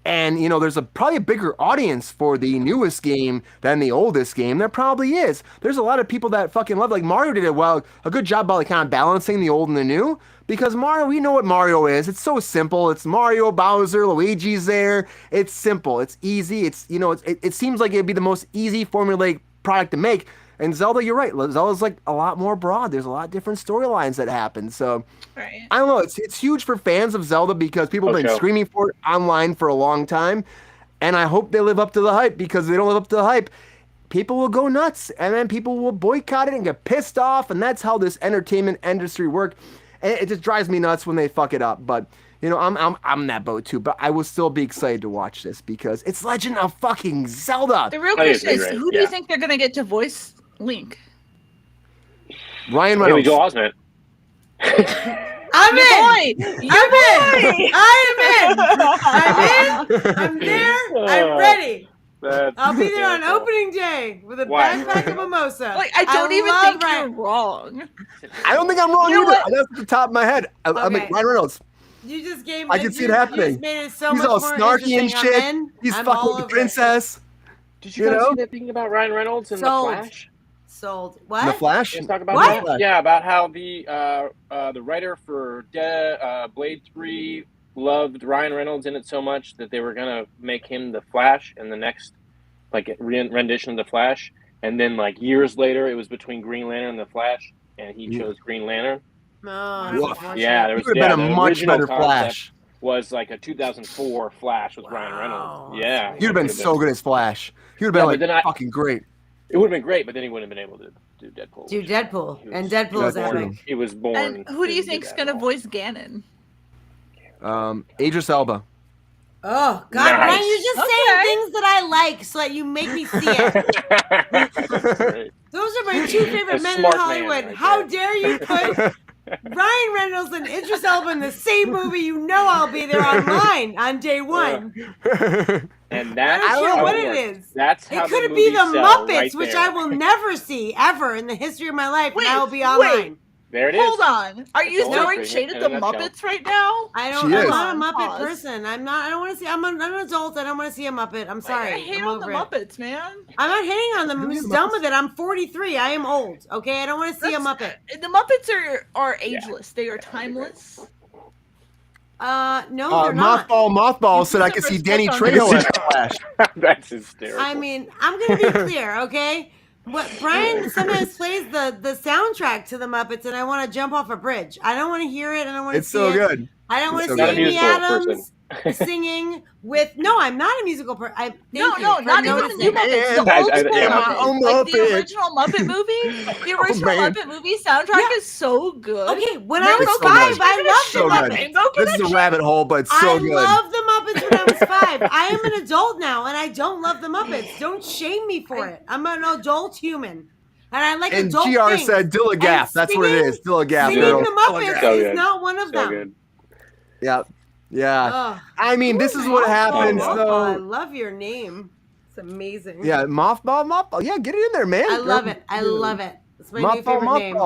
And, there's probably a bigger audience for the newest game than the oldest game. There probably is. There's a lot of people that fucking love, like Mario did a good job by kind of balancing the old and the new. Because Mario, we know what Mario is. It's so simple. It's Mario, Bowser, Luigi's there. It's simple. It's easy. It seems like it'd be the most easy formulaic product to make. And Zelda, you're right. Zelda's like a lot more broad. There's a lot of different storylines that happen. So I don't know. It's huge for fans of Zelda because people have been screaming for it online for a long time. And I hope they live up to the hype, because if they don't live up to the hype, people will go nuts, and then people will boycott it and get pissed off. And that's how this entertainment industry works. And it just drives me nuts when they fuck it up. But I'm in that boat too, but I will still be excited to watch this because it's Legend of fucking Zelda. The real question is, who do you think they're gonna get to voice Link? Ryan Reynolds. Joel Osment. I'm in. I'm there. I'm ready. I'll be there on opening day with a backpack of mimosa. Like, I don't even think you're wrong. I don't think I'm wrong either. That's at the top of my head. I'm like, Ryan Reynolds. You just gave me. I can see it happening. You just made it so He's much all more snarky and shit. He's fucking with the princess. Did you guys see that thing about Ryan Reynolds in The Flash? Sold. What? The Flash? Let's talk about that. Yeah, about how the writer for Blade 3 loved Ryan Reynolds in it so much that they were gonna make him the Flash in the next rendition of the Flash, and then years later it was between Green Lantern and the Flash, and he chose Green Lantern. Yeah, there was been a much better Flash. Was like a 2004 Flash with Ryan Reynolds. Yeah, he would have been so good as Flash. He would have been fucking great. It would have been great, but then he wouldn't have been able to do Deadpool. And Deadpool is epic. He was born. And who do you think's gonna voice Ganon? Idris Elba. Oh God, nice. Brian, you're just saying things that I like so that you make me see it. Those are my two favorite men in Hollywood. How dare you put Ryan Reynolds and Idris Elba in the same movie? You know I'll be there online on day one. And that's I don't care what it is. That's how it could be the Muppets, which I will never see ever in the history of my life, and I will be online. There it is. Hold on. Are you throwing shade at the Muppets right now? I'm not a Muppet person. I'm not. I don't want to see. I'm an adult. I don't want to see a Muppet. I'm sorry. I hate on the Muppets, man. I'm not hating on them. I'm just done with it. I'm 43. I am old. Okay, I don't want to see a Muppet. The Muppets are ageless. They are timeless. No, they're not. Mothball said I could see Danny Trejo as Flash. That's hysterical. I mean, I'm gonna be clear, okay? What Brian sometimes plays the soundtrack to the Muppets, and I want to jump off a bridge. I don't want to hear it, and I want to see it. It's so good. I don't want to so see good. Amy Musical Adams singing with. No, I'm not a musical person. No, not even the new Muppets. The Man, old school yeah. Muppets. Like the original Muppet movie. The original man. Muppet movie soundtrack is so good. Okay, when I Rainbow was so 5, good. I loved So the good. Muppets. Rainbow This is a Connection. rabbit hole, but it's so I good. loved the Muppets when I was 5. I am an adult now, and I don't love the Muppets. Don't shame me for it. I'm an adult human, and I like And adult GR things. said Dillagaff. That's what it is. Dillagaff, Singing girl. the Muppets So is good. not one of So them. good. Yeah. Yeah. Ugh. I mean, this is what happens. Mothball. I So, love your name. It's amazing. yeah, Mothball. Yeah, get it in there, man. I love it. I love it. It's my new favorite name.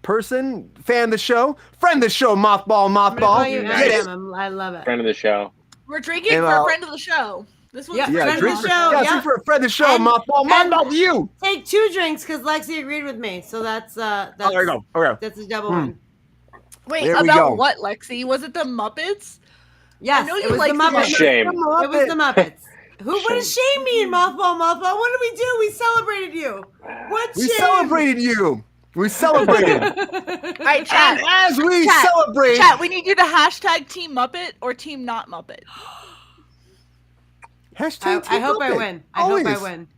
Person, fan of the show, friend of the show, Mothball. I'm gonna call you Nice. M. I love it. Friend of the show. We're drinking And, for a friend of the show. This one's Yeah, for Yeah, friend of drink the for, show, yeah, yeah. drink for a friend of the show, And- Mothball. Mothball to you. Take 2 drinks because Lexi agreed with me. So that's Oh, there you go. Okay. That's a double win. Wait, There we about go. what, Lexi? Was it the Muppets? Yes, I know it you was like the the Muppets. Shame. It was the Muppets. What does shame mean, Mothball? What did we do? We celebrated you. What We shame? celebrated you. We celebrated. All right, chat. And as we Chat. celebrate, Chat, we need you to hashtag Team Muppet or Team Not Muppet. hashtag I hope I Muppet. win. I hope I Always. win.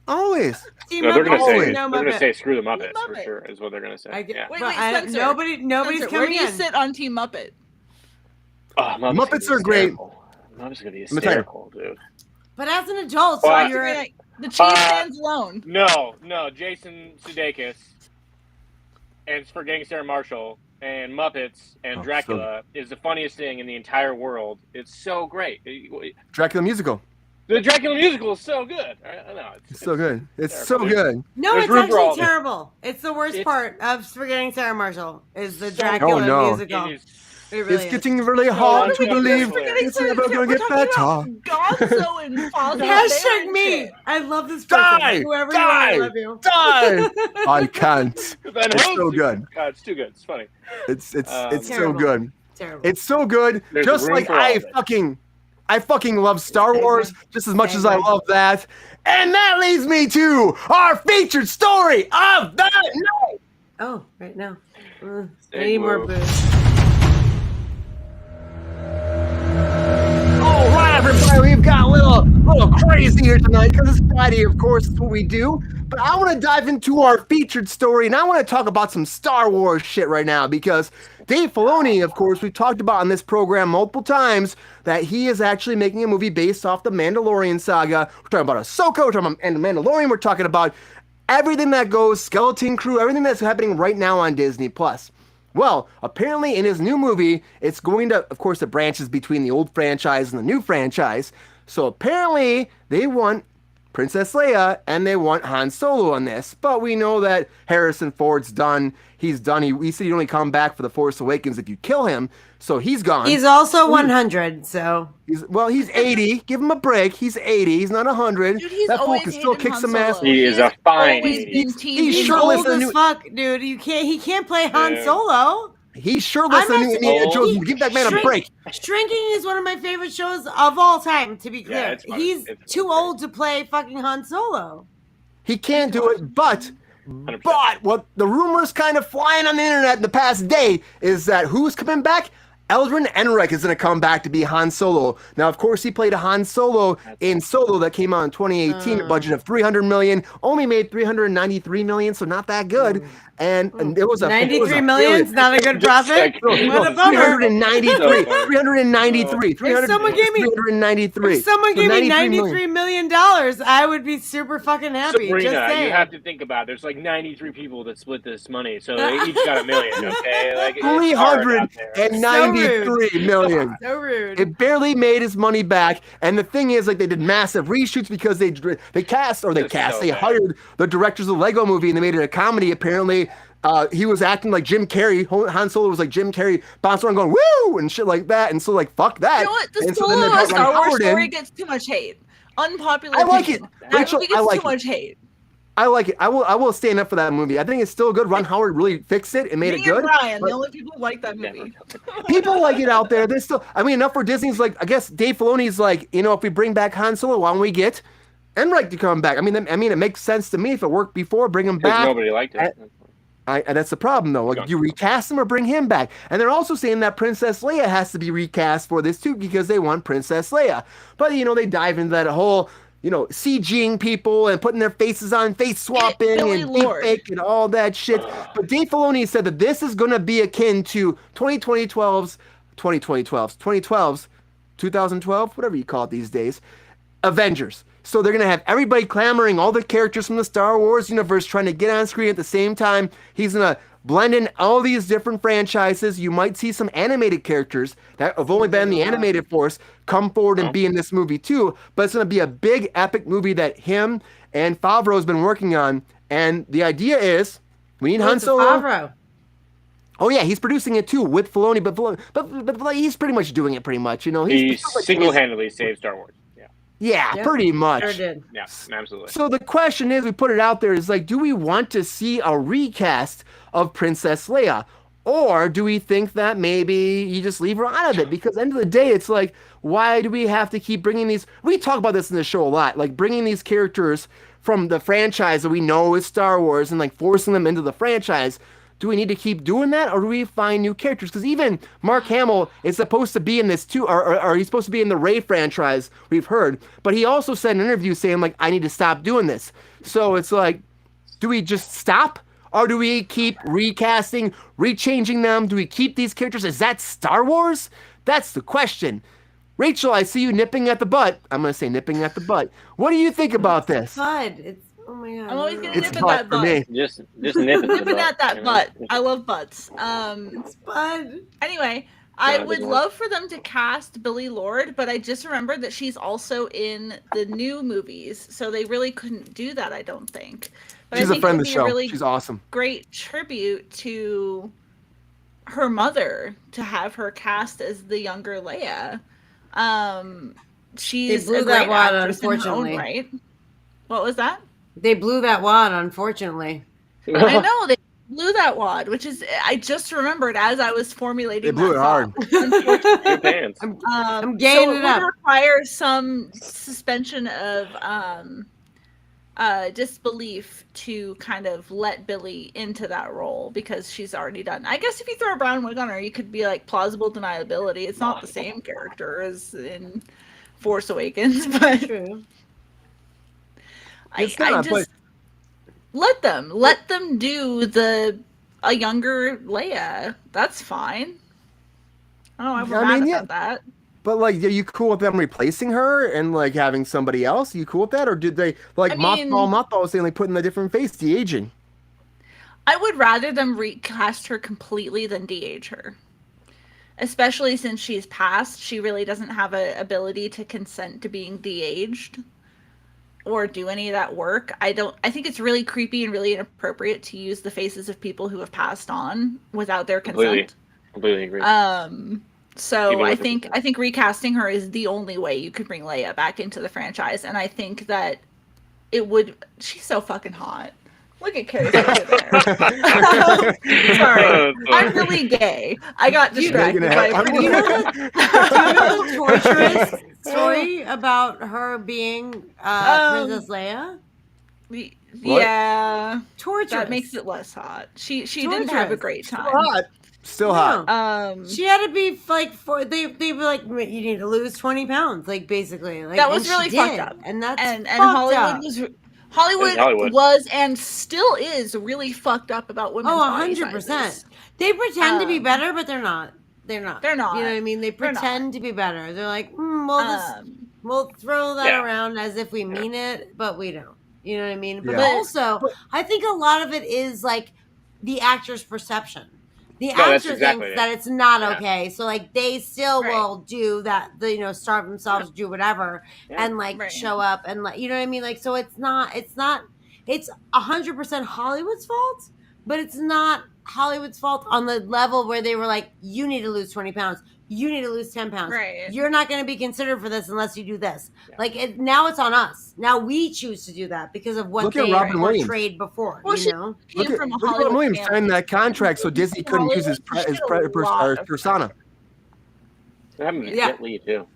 Always. Team No, they're gonna Muppet, say Always. no they're gonna Muppet. say screw the Muppets for Muppet. sure is what they're gonna say. I get- Yeah. Wait, But wait, I don't- Spencer. nobody's Spencer, where do coming you in. sit on Team Muppet? Oh, Muppets are great. Muppets are gonna be me tell you. hysterical, dude. But as an adult, so Well, you're. The cheese stands alone. No, Jason Sudeikis, and for getting Sarah Marshall and Muppets and Oh, Dracula is the funniest thing in the entire world. It's so great. Dracula musical. The Dracula musical is so good. I know It's so good. It's so terrible. good. No, There's it's room for all actually of it. terrible. It's the worst It's- part of Forgetting Sarah Marshall is the So- Dracula Oh, no. musical. It is It really It's is. getting really No, hard what to are we believe doing? it's never going to We're get talking better. about Gonzo and Fozzie Hashtag Bear me. and shit. I love this person. Die! Whoever you are, I Die! love you. Die! I can't. Van It's Helsing. so good. God, it's too good. It's funny. It's so Terrible. good. Terrible. It's so good. There's Just room like for all I of it. fucking love Star Wars just as much Same as I way. love that. And that leads me to our featured story of the night. Oh, right now. I Big need more move. booze. All right, everybody, we've got a little crazy here tonight because it's Friday, of course, it's what we do. But I want to dive into our featured story, and I want to talk about some Star Wars shit right now because Dave Filoni, of course, we've talked about on this program multiple times that he is actually making a movie based off the Mandalorian saga. We're talking about Ahsoka, we're talking about and the Mandalorian, we're talking about everything that goes, Skeleton Crew, everything that's happening right now on Disney+. Well, apparently in his new movie, it's going to, of course, the branches between the old franchise and the new franchise. So apparently they want Princess Leia and they want Han Solo on this. But we know that Harrison Ford's done. He's done. He said he'd only come back for The Force Awakens if you kill him. So he's gone. He's also 100, so. He's 80. Give him a break. He's 80. He's not 100. Dude, he's that fool always can still hated kick Han some ass. Solo. He is a fine always 80. been Team He's He's shirtless old in the as new- fuck, dude. He can't play Han Yeah. Solo. He's shirtless I'm in not- Indiana Oh. Jones. Give that man a Shrink- break. Shrinking is one of my favorite shows of all time, to be clear. it's fun. He's It's too great. old to play fucking Han Solo. He can't do it, but 100%. what the rumors kind of flying on the internet in the past day is that who's coming back? Eldrin Enric is going to come back to be Han Solo. Now, of course, he played a Han Solo in Solo that came out in 2018, a budget of $300 million, only made $393 million, so not that good. And it was a 93 million's not a good profit. No, What a bummer. 393, 393, If someone gave me- 393. If someone So gave me 93 $93 million, I would be super fucking happy. Just Sabrina, saying. you have to think about it. There's like 93 people that split this money, so they each got $1 million, okay? Like, it's hard out there. 393 million. So rude. It barely made his money back, and the thing is, like, they did massive reshoots because they hired the directors of the Lego Movie and they made it a comedy. Apparently, he was acting like Jim Carrey. Han Solo was like Jim Carrey, bouncing around going woo and shit like that, and so like fuck that. You know what? The And so then they Solo brought Star Ron Wars Howard in. story gets too much hate. Unpopular I like opinion. it. That Rachel, movie gets I like too it. much hate. I like it. I will stand up for that movie. I think it's still good. Ron Howard really fixed it and made Me it good. and Brian, but- the only people who like that movie. People like it out there. There's still, I mean, enough for Disney's like, I guess Dave Filoni's like, if we bring back Han Solo, why don't we get Enric to come back? I mean, it makes sense to me if it worked before, bring him Because back. nobody liked it. And that's the problem, though. Like, do you recast him or bring him back? And they're also saying that Princess Leia has to be recast for this, too, because they want Princess Leia. But, they dive into that whole, CGing people and putting their faces on, face swapping and deepfake and all that shit. But Dave Filoni said that this is going to be akin to 2012's, 2012, whatever you call it these days, Avengers. So they're going to have everybody clamoring, all the characters from the Star Wars universe trying to get on screen at the same time. He's going to blend in all these different franchises. You might see some animated characters that have only been in the animated force come forward and be in this movie too. But it's going to be a big, epic movie that him and Favreau has been working on. And the idea is we need Han Solo. Favreau. Oh yeah, he's producing it too with Filoni, but he's pretty much doing it pretty much. He single-handedly saved Star Wars. Yeah, pretty much. Sure did. Yeah, absolutely. So the question is, we put it out there, is like, do we want to see a recast of Princess Leia? Or do we think that maybe you just leave her out of it? Because at the end of the day, it's like, why do we have to keep bringing these... We talk about this in the show a lot, like bringing these characters from the franchise that we know is Star Wars and like forcing them into the franchise. Do we need to keep doing that, or do we find new characters? Because even Mark Hamill is supposed to be in this too, or he's supposed to be in the Rey franchise, we've heard. But he also said in an interview saying, like, I need to stop doing this. So it's like, do we just stop? Or do we keep recasting, rechanging them? Do we keep these characters? Is that Star Wars? That's the question. Rachel, I see you nipping at the butt. I'm going to say nipping at the butt. What do you think about this? Bud, oh my God. I'm always gonna It's nip at hot that for butt. me. Just nip it. Nipping at that butt. I love butts. It's Bud. Anyway, I would love for them to cast Billie Lourd, but I just remembered that she's also in the new movies, so they really couldn't do that, I don't think. But She's I a think friend it of the would be show. a really She's awesome. great tribute to her mother to have her cast as the younger Leia. She's They blew a that great wad, actress in her own unfortunately. right. What was that? They blew that wad, unfortunately. I know they blew that wad, which is I just remembered as I was formulating. They blew it hard. Your pants. I'm gaining so it up. would require some suspension of disbelief to kind of let Billie into that role because she's already done. I guess if you throw a brown wig on her, you could be like plausible deniability. It's not the same character as in Force Awakens, but True. I just let them do a younger Leia. That's fine. I don't know. I'm mad about that. But like, are you cool with them replacing her and like having somebody else? Are you cool with that, or did they like Mothball was saying like putting a different face, de-aging? I would rather them recast her completely than de-age her. Especially since she's passed, she really doesn't have an ability to consent to being de-aged or do any of that work. I think it's really creepy and really inappropriate to use the faces of people who have passed on without their consent. Completely agree. So I think recasting her is the only way you could bring Leia back into the franchise, and I think that it would. She's so fucking hot. Look at Carrie's over there. Sorry, I'm really gay. I got distracted by Do you know the torturous story about her being Princess Leia? Yeah, Torturous. that makes it less hot. She didn't have a great time. Still hot. She had to be like they were like, you need to lose 20 pounds, like basically. Like that was really fucked up, and that's and Hollywood Hollywood was and still is really fucked up about women's body 100%. sizes. They pretend to be better, but they're not. They're not. They're not. You know what I mean? They pretend to be better. They're like, we'll throw that around as if we mean it, but we don't. You know what I mean? But also, I think a lot of it is like the actor's perception. The actor thinks that it's not okay, so like they still will do that. Starve themselves, do whatever, and like show up and like you know what I mean. Like so, it's 100% Hollywood's fault, but it's not Hollywood's fault on the level where they were like, you need to lose 20 pounds, you need to lose 10 pounds. Right. You're not going to be considered for this unless you do this. Yeah. Like now it's on us. Now we choose to do that because of what they portrayed before. Well, you know, look at Robin Williams signed that contract so Disney couldn't use his persona. That happened to Jet Li too.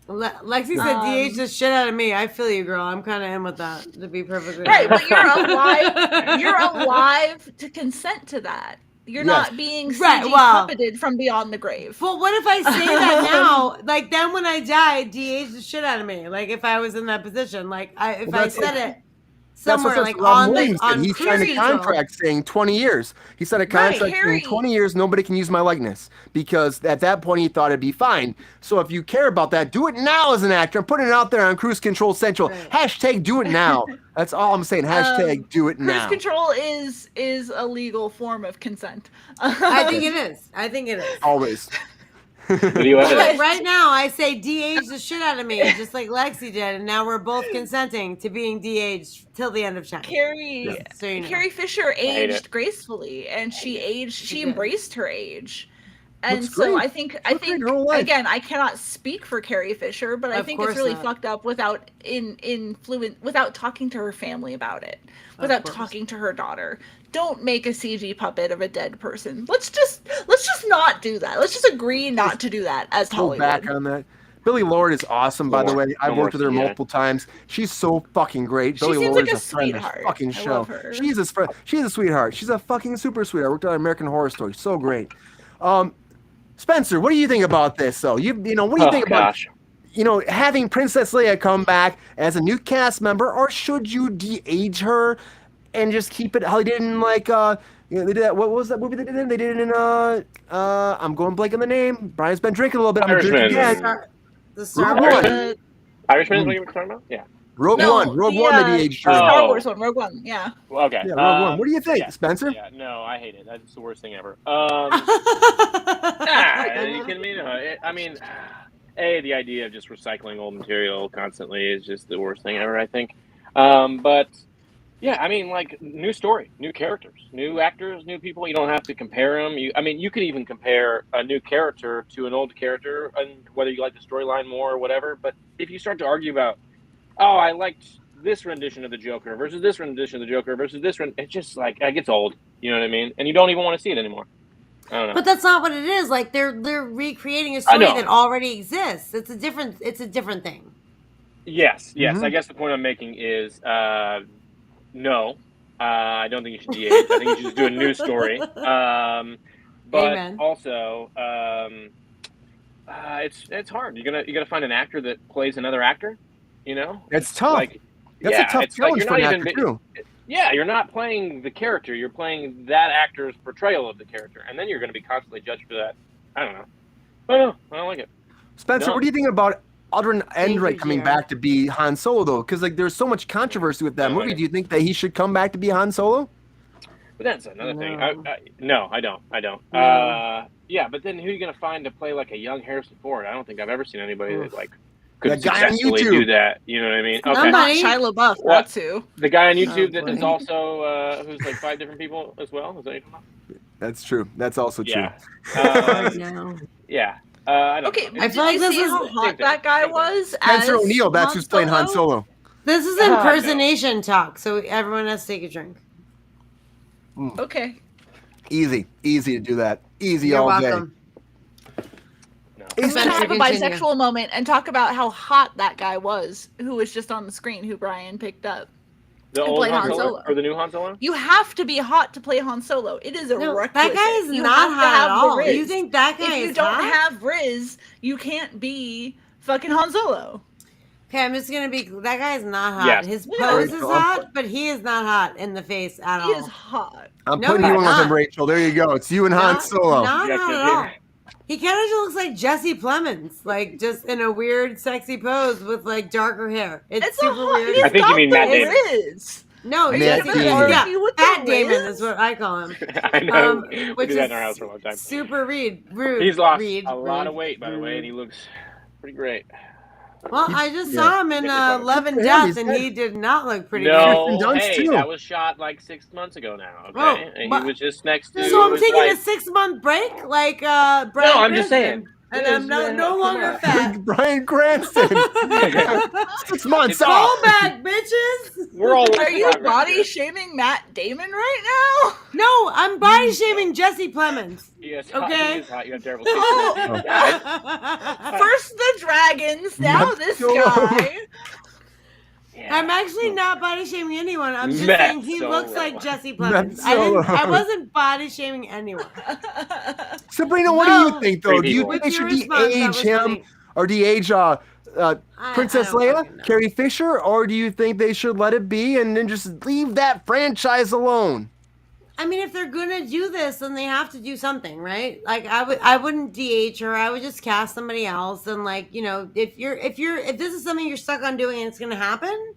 Lexi said DH the shit out of me. I feel you, girl. I'm kind of in with that, to be perfectly Right, honest. but you're alive to consent to that. You're not being CG puppeted from beyond the grave. Well, what if I say that now? Like, then when I die, DH the shit out of me. Like, if I was in that position, like, if I said it somewhere, like on he signed a contract saying 20 years. He signed a contract saying 20 years. Nobody can use my likeness because at that point he thought it'd be fine. So if you care about that, do it now as an actor. I'm putting it out there on Kruse Control Central. Hashtag do it now. That's all I'm saying. Hashtag do it now. Kruse Control is a legal form of consent. I think it is. I think it is. Always. Right now, I say DH the shit out of me, just like Lexi did, and now we're both consenting to being DH till the end of time. Carrie Fisher aged gracefully, and she embraced her age. And so I think again, I cannot speak for Carrie Fisher, but I think it's really fucked up without talking to her family about it, without talking to her daughter. Don't make a CG puppet of a dead person. Let's just not do that. Let's just agree not to do that as Hollywood. Back on that. Billie Lourd is awesome, by the way. I've worked with her multiple times. She's so fucking great. She seems like a sweetheart. Fucking show. She's a sweetheart. She's a fucking super sweetheart. I worked on American Horror Story. So great. Spencer, what do you think about this, though? What do you think about having Princess Leia come back as a new cast member, or should you de-age her and just keep it how they did in they did that. What was that movie they did in? They did it in I'm going blank on the name. Brian's been drinking a little bit. I'm drinking again. The Star Wars. Irishman is what you were talking about? Yeah. Rogue One. Rogue One, they de-aged her. Star Wars one. Rogue One. Yeah. Well, okay. Yeah, Rogue One. What do you think, Spencer? Yeah. No, I hate it. That's the worst thing ever. Are you kidding me? No. I mean, the idea of just recycling old material constantly is just the worst thing ever, I think. But yeah, I mean, like, new story, new characters, new actors, new people. You don't have to compare them. You could even compare a new character to an old character, and whether you like the storyline more or whatever. But if you start to argue about, oh, I liked this rendition of the Joker versus this rendition of the Joker versus this it's just like it gets old. You know what I mean? And you don't even want to see it anymore. I don't know. But that's not what it is. Like they're recreating a story that already exists. It's a different thing. Yes. Mm-hmm. I guess the point I'm making is. No, I don't think you should de-age. I think you should just do a new story. But Amen. Also, it's hard. You gotta find an actor that plays another actor. It's tough. That's a tough challenge for an actor too. Yeah, you're not playing the character. You're playing that actor's portrayal of the character, and then you're going to be constantly judged for that. I don't know. I don't like it. Spencer, what do you think about Aldrin Enright coming back to be Han Solo, though? Because there's so much controversy with that movie. Do you think that he should come back to be Han Solo? But that's another thing. No, I don't. Yeah, but then who are you going to find to play like a young Harrison Ford? I don't think I've ever seen anybody that could successfully do that. You know what I mean? Okay. Not Shia LaBeouf. That's who. The guy on YouTube that is also who's like 5 different people as well. Is that That's true. That's also true. Yeah. I don't know. I feel like this is how hot that guy was. Spencer O'Neill, that's who's playing Han Solo. This is impersonation talk, so everyone has to take a drink. Okay. Easy to do that. You're all welcome. day. Let's have a bisexual moment and talk about how hot that guy was, who was just on the screen, who Brian picked up. The old Han Solo or the new Han Solo? You have to be hot to play Han Solo. It is a requisite. That guy is not hot at all. You think that guy is hot? If you don't have Riz, you can't be fucking Han Solo. Okay, I'm just gonna be. That guy is not hot. Yes. His pose is hot, but he is not hot in the face at all. He is hot. I'm putting you on him, Rachel. There you go. It's you and Han Solo. Not hot at all. He kind of just looks like Jesse Plemons, like just in a weird, sexy pose with like darker hair. It's super weird. I think you mean Matt Damon. No, Matt Damon. Yeah, Matt Damon is what I call him. I know. We did that in our house for a long time. Super rude. He's lost a lot of weight, by the way, and he looks pretty great. Well, I just saw him in Love and Death, and he did not look pretty good. That was shot like 6 months ago now, okay? And he was just next to So I'm taking a 6-month break? Like, Bryan No, I'm just saying. And I'm no longer fat. Bryan Cranston. 6 months Go off. back, bitches. We're all Are you body shaming Matt Damon right now? No, I'm body shaming Jesse Plemons. Yes, Okay. He is hot. You have terrible Oh. taste. First the dragons, now this guy. Yeah. I'm actually not body shaming anyone. I'm just Matt saying he Solo. looks like Jesse Matt Plemons. Solo. I wasn't body shaming anyone. Sabrina, what do you think, though? Do you think With they your should response, that de-age was him, funny. or de-age Princess I don't Leia, fucking know. Carrie Fisher, or do you think they should let it be and then just leave that franchise alone? I mean, if they're gonna do this, then they have to do something, right? Like I wouldn't de-age her. I would just cast somebody else. And like, you know, if this is something you're stuck on doing and it's gonna happen,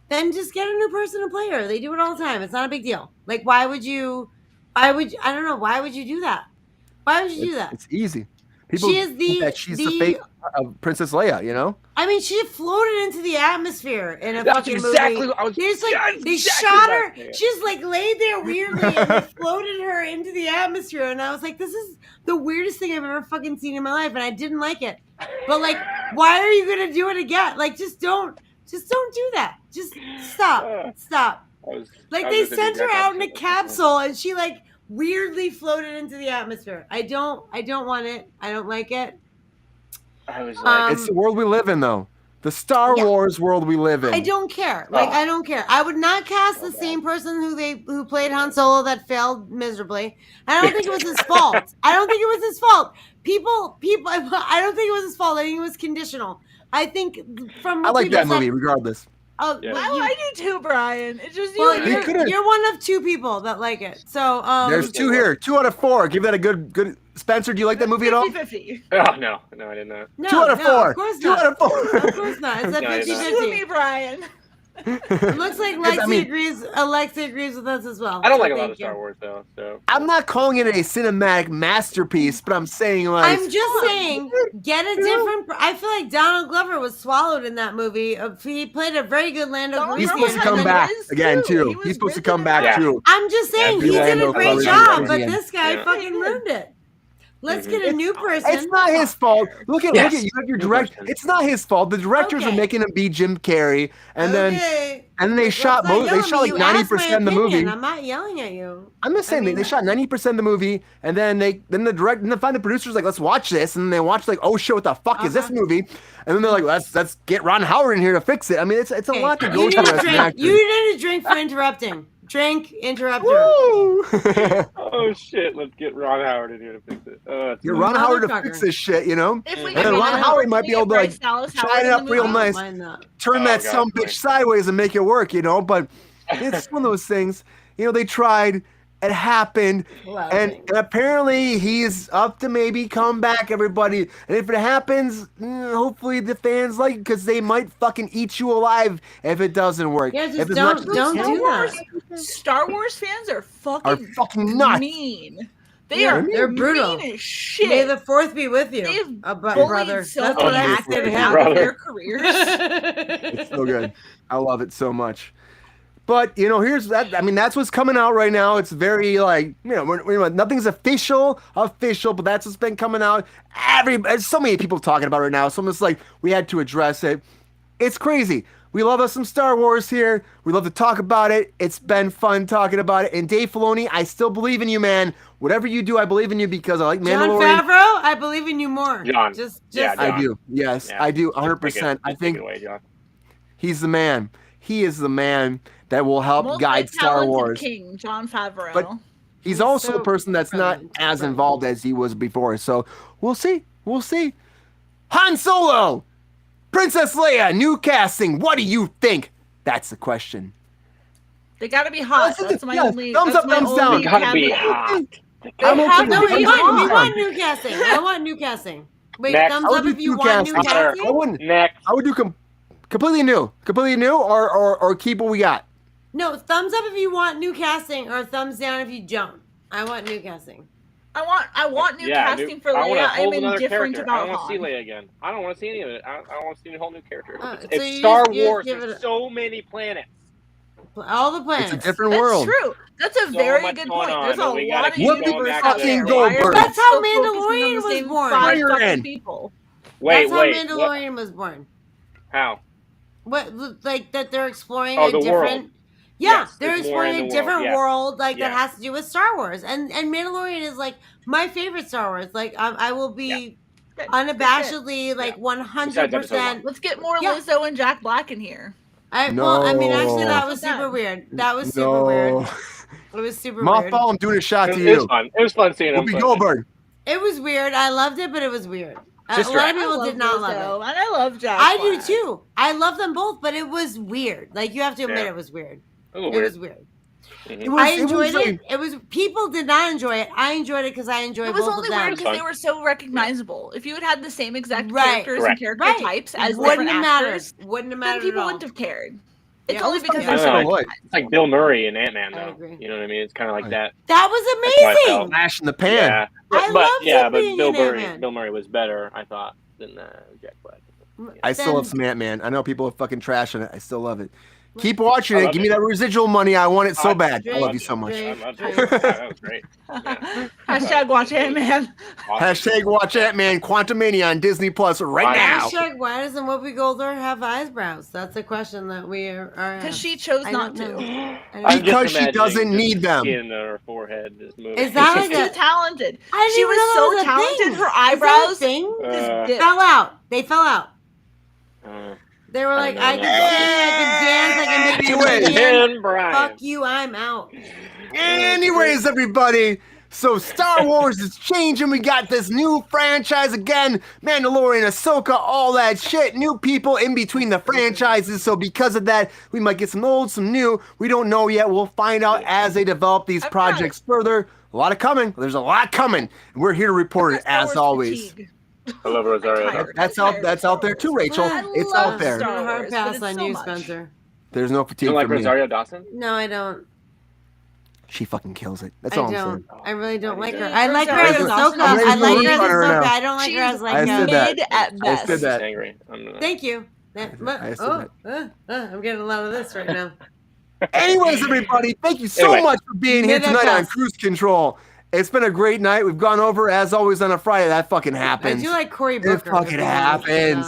then just get a new person to play her. They do it all the time. It's not a big deal. Like, I don't know. Why would you do that? Why would you do that? It's easy. People She is think that she's the fate of Princess Leia, you know? I mean, she floated into the atmosphere in a That's fucking exactly movie. what I was- They just, like, that's they exactly shot what I her. was saying. She just like laid there weirdly and they floated her into the atmosphere. And I was like, this is the weirdest thing I've ever fucking seen in my life, and I didn't like it. But like, why are you gonna do it again? Like, just don't do that. Just stop. Like, they sent her out in a capsule and she like weirdly floated into the atmosphere. I don't want it. I don't like it. I was like, It's the world we live in, though. The Star Wars world we live in. I don't care. Like, I don't care. I would not cast the same person who played Han Solo that failed miserably. I don't think it was his fault. I don't think it was his fault. People. I don't think it was his fault. I think it was conditional. I think from I what like people that movie, said, regardless. oh, Yeah. well, I do too, Brian. It's just well, you. you're one of two people that like it. So There's 2 here. 2 out of 4. Give that a good. Spencer, do you like that movie at all? 50-50. oh no, I did not. no, 2 out of 4. No, of course 2 not. out of 4. Of course not. It's at No, I did not. 50-50. You and me, Brian. It looks like Yes, Lexi agrees. Alexi agrees with us as well. I don't so like a lot thank of you. Star Wars though. So I'm not calling it a cinematic masterpiece, but I'm saying, like, I'm just saying, get a different. I feel like Donald Glover was swallowed in that movie. He played a very good Lando Donald he's Calrissian. supposed to come and back Liz, again, too. too. He was He's supposed to really come good back, at it. too. I'm just saying, Yeah, he did Lando a great Calrissian job, was but in. this guy Yeah. fucking ruined it. Let's get a new person. It's not his fault. Look at Yes. you have your New director. person. It's not his fault. The directors are Okay. making him be Jim Carrey, and then Okay. they Let's shot not yell they at shot me. like You asked my 90% of the movie. opinion. I'm not yelling at you. I'm just saying I mean- they shot 90% of the movie, and then the producers like, let's watch this, and then they watch like, oh shit, what the fuck is this movie? And then they're like, let's get Ron Howard in here to fix it. I mean, it's a Okay. lot to go You through need as a an drink. actor. You need a drink for interrupting. Drink, interrupter. Woo! oh shit, let's get Ron Howard in here to fix it. Get Ron Howard to fix Motherfucker. this shit, you know? If we And then Ron Howard might be able to like shine it up real nice, Why not? turn Oh, that God, some bitch sideways and make it work, you know? But it's one of those things, you know, they tried, it happened, Well, and apparently he's up to maybe come back, everybody. And if it happens, hopefully the fans like it, because they might fucking eat you alive if it doesn't work. Yeah, just If it's don't not- do that. Star Wars fans are fucking nuts. mean. They Yeah, are they're brutal. mean as shit. May the fourth be with you. They've brother. bullied That's what I self-acted said. out brother. of their careers. It's so good. I love it so much. But, you know, here's that. I mean, that's what's coming out right now. It's very, like, you know, nothing's official, but that's what's been coming out. There's so many people talking about it right now. So I'm just like, we had to address it. It's crazy. We love us some Star Wars here. We love to talk about it. It's been fun talking about it. And Dave Filoni, I still believe in you, man. Whatever you do, I believe in you because I like John Mandalorian. Favreau, I believe in you more. John. Just I do. Yes, Yeah. I do. Take 100%. I take think it away, John. he's the man. He is the man that will help guide Star Multi-talented Wars. King John Favreau. But he's also so a person that's not brilliant. as involved as he was before. So we'll see. We'll see. Han Solo, Princess Leia, new casting. What do you think? That's the question. they gotta be hot. That's my only. Thumbs that's up, my thumbs down. only Gotta be caveat. hot. I'm okay have with to No, it. be we hot. want new casting. I want new casting. Wait, Next. thumbs I would up do if you new want new casting. casting. I wouldn't. Next. I would do completely new, or keep what we got. No, thumbs up if you want new casting, or thumbs down if you don't. I want new casting. I want new casting for I want Leia. a whole I'm another indifferent character. about I want to see Han. Leia again. I don't want to see any of it. I want to see a whole new character. Oh, It's so you Star just- you just Wars. give There's it a- so many planets. All the planets. It's a different That's world. true. That's a So very much good going point. on, There's a but we gotta lot of keep universes going back out to there. fucking Why are Goldberg. we That's how still focusing on Mandalorian the was same born. five Fire fucking in. people? That's how Wait. Mandalorian was born. How? What, like that they're exploring Oh, a the different. world. Yeah, Yes, they're it's more in exploring the a world, different yeah. world, like that Yeah. has to do with Star Wars, and Mandalorian is like my favorite Star Wars. Like I will be Good. unabashedly like Besides episode 100%. Let's get more Yeah. Lizzo and Jack Black in here. Well, I mean, actually, No. that was Not super bad. weird. That was super weird. It was super weird. Mothball, I'm doing a shot to It was you. fun. It was fun seeing him. Whoopi Goldberg. It was weird. I loved it, but it was weird. A Sister lot of Act. people did not love Lizzo, it. and I love Jack. I do Black. too. I love them both, but it was weird. Like you have to admit, Yeah. it was weird. A little It weird. was weird. It was, I enjoyed like- it. It was people did not enjoy it. I enjoyed it because I enjoyed It was both only of them. weird because they were so recognizable. If you had had the same exact Right. characters Correct. and character Right. types as Wouldn't different have mattered. actors, Wouldn't have then mattered people at all. wouldn't have cared. It's Yeah, only it was because I don't they're know, so like- It's like Bill Murray and Ant-Man, I though. agree. You know what I mean? It's kind of like that. That was That's how I amazing. felt. Flash in the pan. Yeah, I but loved yeah, him but being Bill in Murray, Ant-Man. Bill Murray was better, I thought, than Jack Black. I still Then- love some Ant-Man. I know people are fucking trashing it. I still love it. Keep watching I it. love Give me it. that residual money. I want it so bad. I Drake, love you so much. Drake. I loved it. Yeah, that was great. Yeah. Hashtag watch Ant-Man. Awesome. Hashtag watch Ant-Man Quantumania on Disney Plus right now. Hashtag why doesn't Whoopi Goldberg have eyebrows? That's a question that we are. Because she chose I not don't know. to. I I'm don't- just Because she imagining doesn't just need them. skin on her forehead just moving. Is that She's like too a- talented. I didn't She even was know that so was a talented. thing. Her Is that a eyebrows thing? just dipped. Fell out. They fell out. Uh, They were like, don't I know. can sing, I can dance, I can make you Anyway, dance. and Brian. Fuck you, I'm out. Anyways, everybody, so Star Wars is changing. We got this new franchise again. Mandalorian, Ahsoka, all that shit. New people in between the franchises. So because of that, we might get some old, some new. We don't know yet. We'll find out as they develop these I've got projects further. A lot of coming. There's a lot coming. And we're here to report it Star as Wars always. fatigue. I love Rosario. tired. That's I'm out. tired That's of out there Star too, Wars. Rachel. I It's love out there. Star Hard Wars, pass but it's on so you, much. Spencer. There's no You fatigue don't like for me. Rosario Dawson? No, I don't. She fucking kills it. That's I all I'm don't. saying. I really don't like her. Dude, I like her as Rosario Ahsoka. Dawson I is like her as really funny right Ahsoka. now. I don't like her as like. I said that. mid at I best. said that. Angry. I'm Thank you. I said I'm getting a lot of this right now. Anyways, everybody, thank you so Anyway. much for being here Mid-at tonight on best. Kruse Control. It's been a great night. We've gone over, as always, on a Friday. That fucking I happens. do like Cory Booker. fucking happens.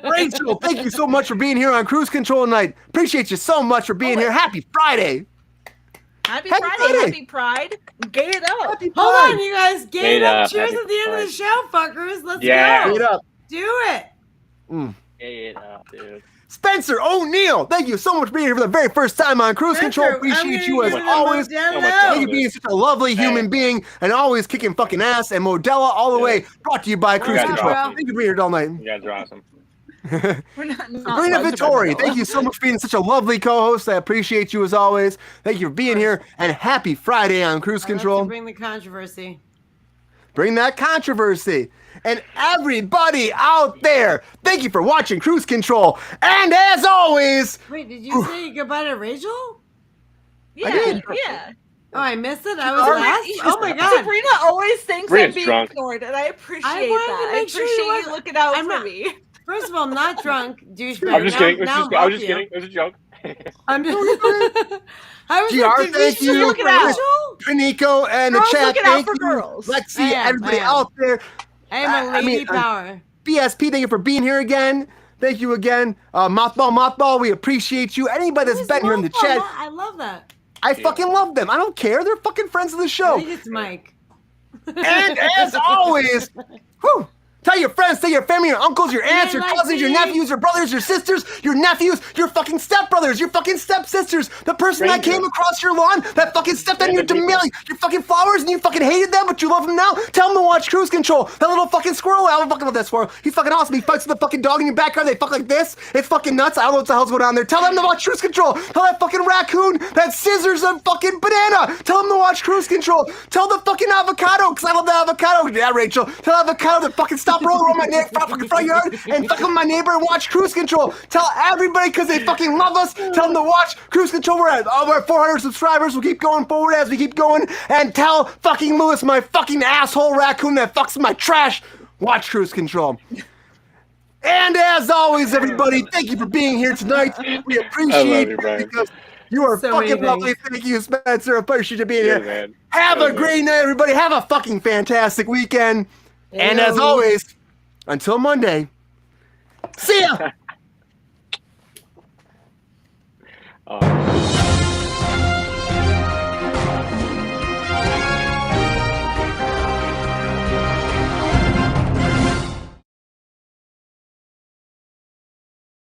Rachel, thank you so much for being here on Kruse Control tonight. Appreciate you so much for being here. Happy Friday. Happy Happy Friday, Friday. happy Pride. Gay it up. Happy Hold Pride. on, you guys. Get Made up. up. Cheers Happy at the end of the Pride. show, fuckers. Let's Yeah. go. Get up. Do it. Gay it up, dude. Spencer O'Neill, thank you so much for being here for the very first time on Kruse Control. Spencer, Appreciate I'm you gonna as give it a always. Modelo. So much Thank you love. for being such a lovely human being and always kicking fucking ass. And Modella all the way, brought to you by Kruse guys are Control. awesome. Thank you for being here all night. You guys are awesome. We're not Sabrina Vittori, thank you so much for being such a lovely co-host. I appreciate you as always. Thank you for being here, and happy Friday on Kruse I love to Control. bring the controversy. Bring that controversy. And everybody out there, thank you for watching Kruse Control. And as always, Wait, did you say goodbye to Rachel? Yeah, I did. yeah. Oh, I missed it. I was Sabrina- last. Oh my god. Sabrina always thinks Sabrina's I'm being drunk. ignored, and I appreciate I wanted to that. I make sure you appreciate you wasn't- looking out I'm for not- me. First of all, I'm not drunk, douchebag. I'm just kidding. Now I was just you. kidding. It was a joke. I'm just. I was GR, like, did we thank see you. Look it out. Rachel? Nico and the Girls chat, looking out thank for you. girls. Lexi, I am, everybody I am. out there. I am a I lady mean, power. BSP, thank you for being here again. Thank you again. Mothball, we appreciate you. Anybody that's Who's been here in the Mothball? chat, I love that. I fucking love them. I don't care. They're fucking friends of the I show. think it's Mike. And as always, whew, tell your friends, tell your family, your uncles, your aunts, your like cousins, your me. nephews, your brothers, your sisters, your nephews, your fucking stepbrothers, your fucking stepsisters, the person that Stranger. came across your lawn, that fucking stepped on your Random people. your fucking flowers and you fucking hated them, but you love them now. Tell them to watch Kruse Control. That little fucking squirrel, I don't fucking love that squirrel. He's fucking awesome. He fights with the fucking dog in your backyard. They fuck like this. It's fucking nuts. I don't know what the hell's going on there. Tell them to watch Kruse Control. Tell that fucking raccoon that scissors a fucking banana. Tell them to watch Kruse Control. Tell the fucking avocado, because I love the avocado. Yeah, Rachel. Tell the avocado to fucking stop rolling around my neck, fucking front yard, and fuck with my neighbor and watch Kruse Control. Tell everybody, because they fucking love us. Tell them to watch Kruse Control. We're at over 400 subscribers. We'll keep going forward as we keep going. And tell fucking Lewis, my fucking asshole raccoon that fucks my trash, watch Kruse Control. And as always, everybody, thank you for being here tonight. We appreciate you, it Bryan. because you are So fucking many lovely. Thank you, Spencer. I appreciate you being Yeah, here. man. Have Yeah, a great night, everybody. Have a fucking fantastic weekend. And as Ew. always, until Monday, see ya.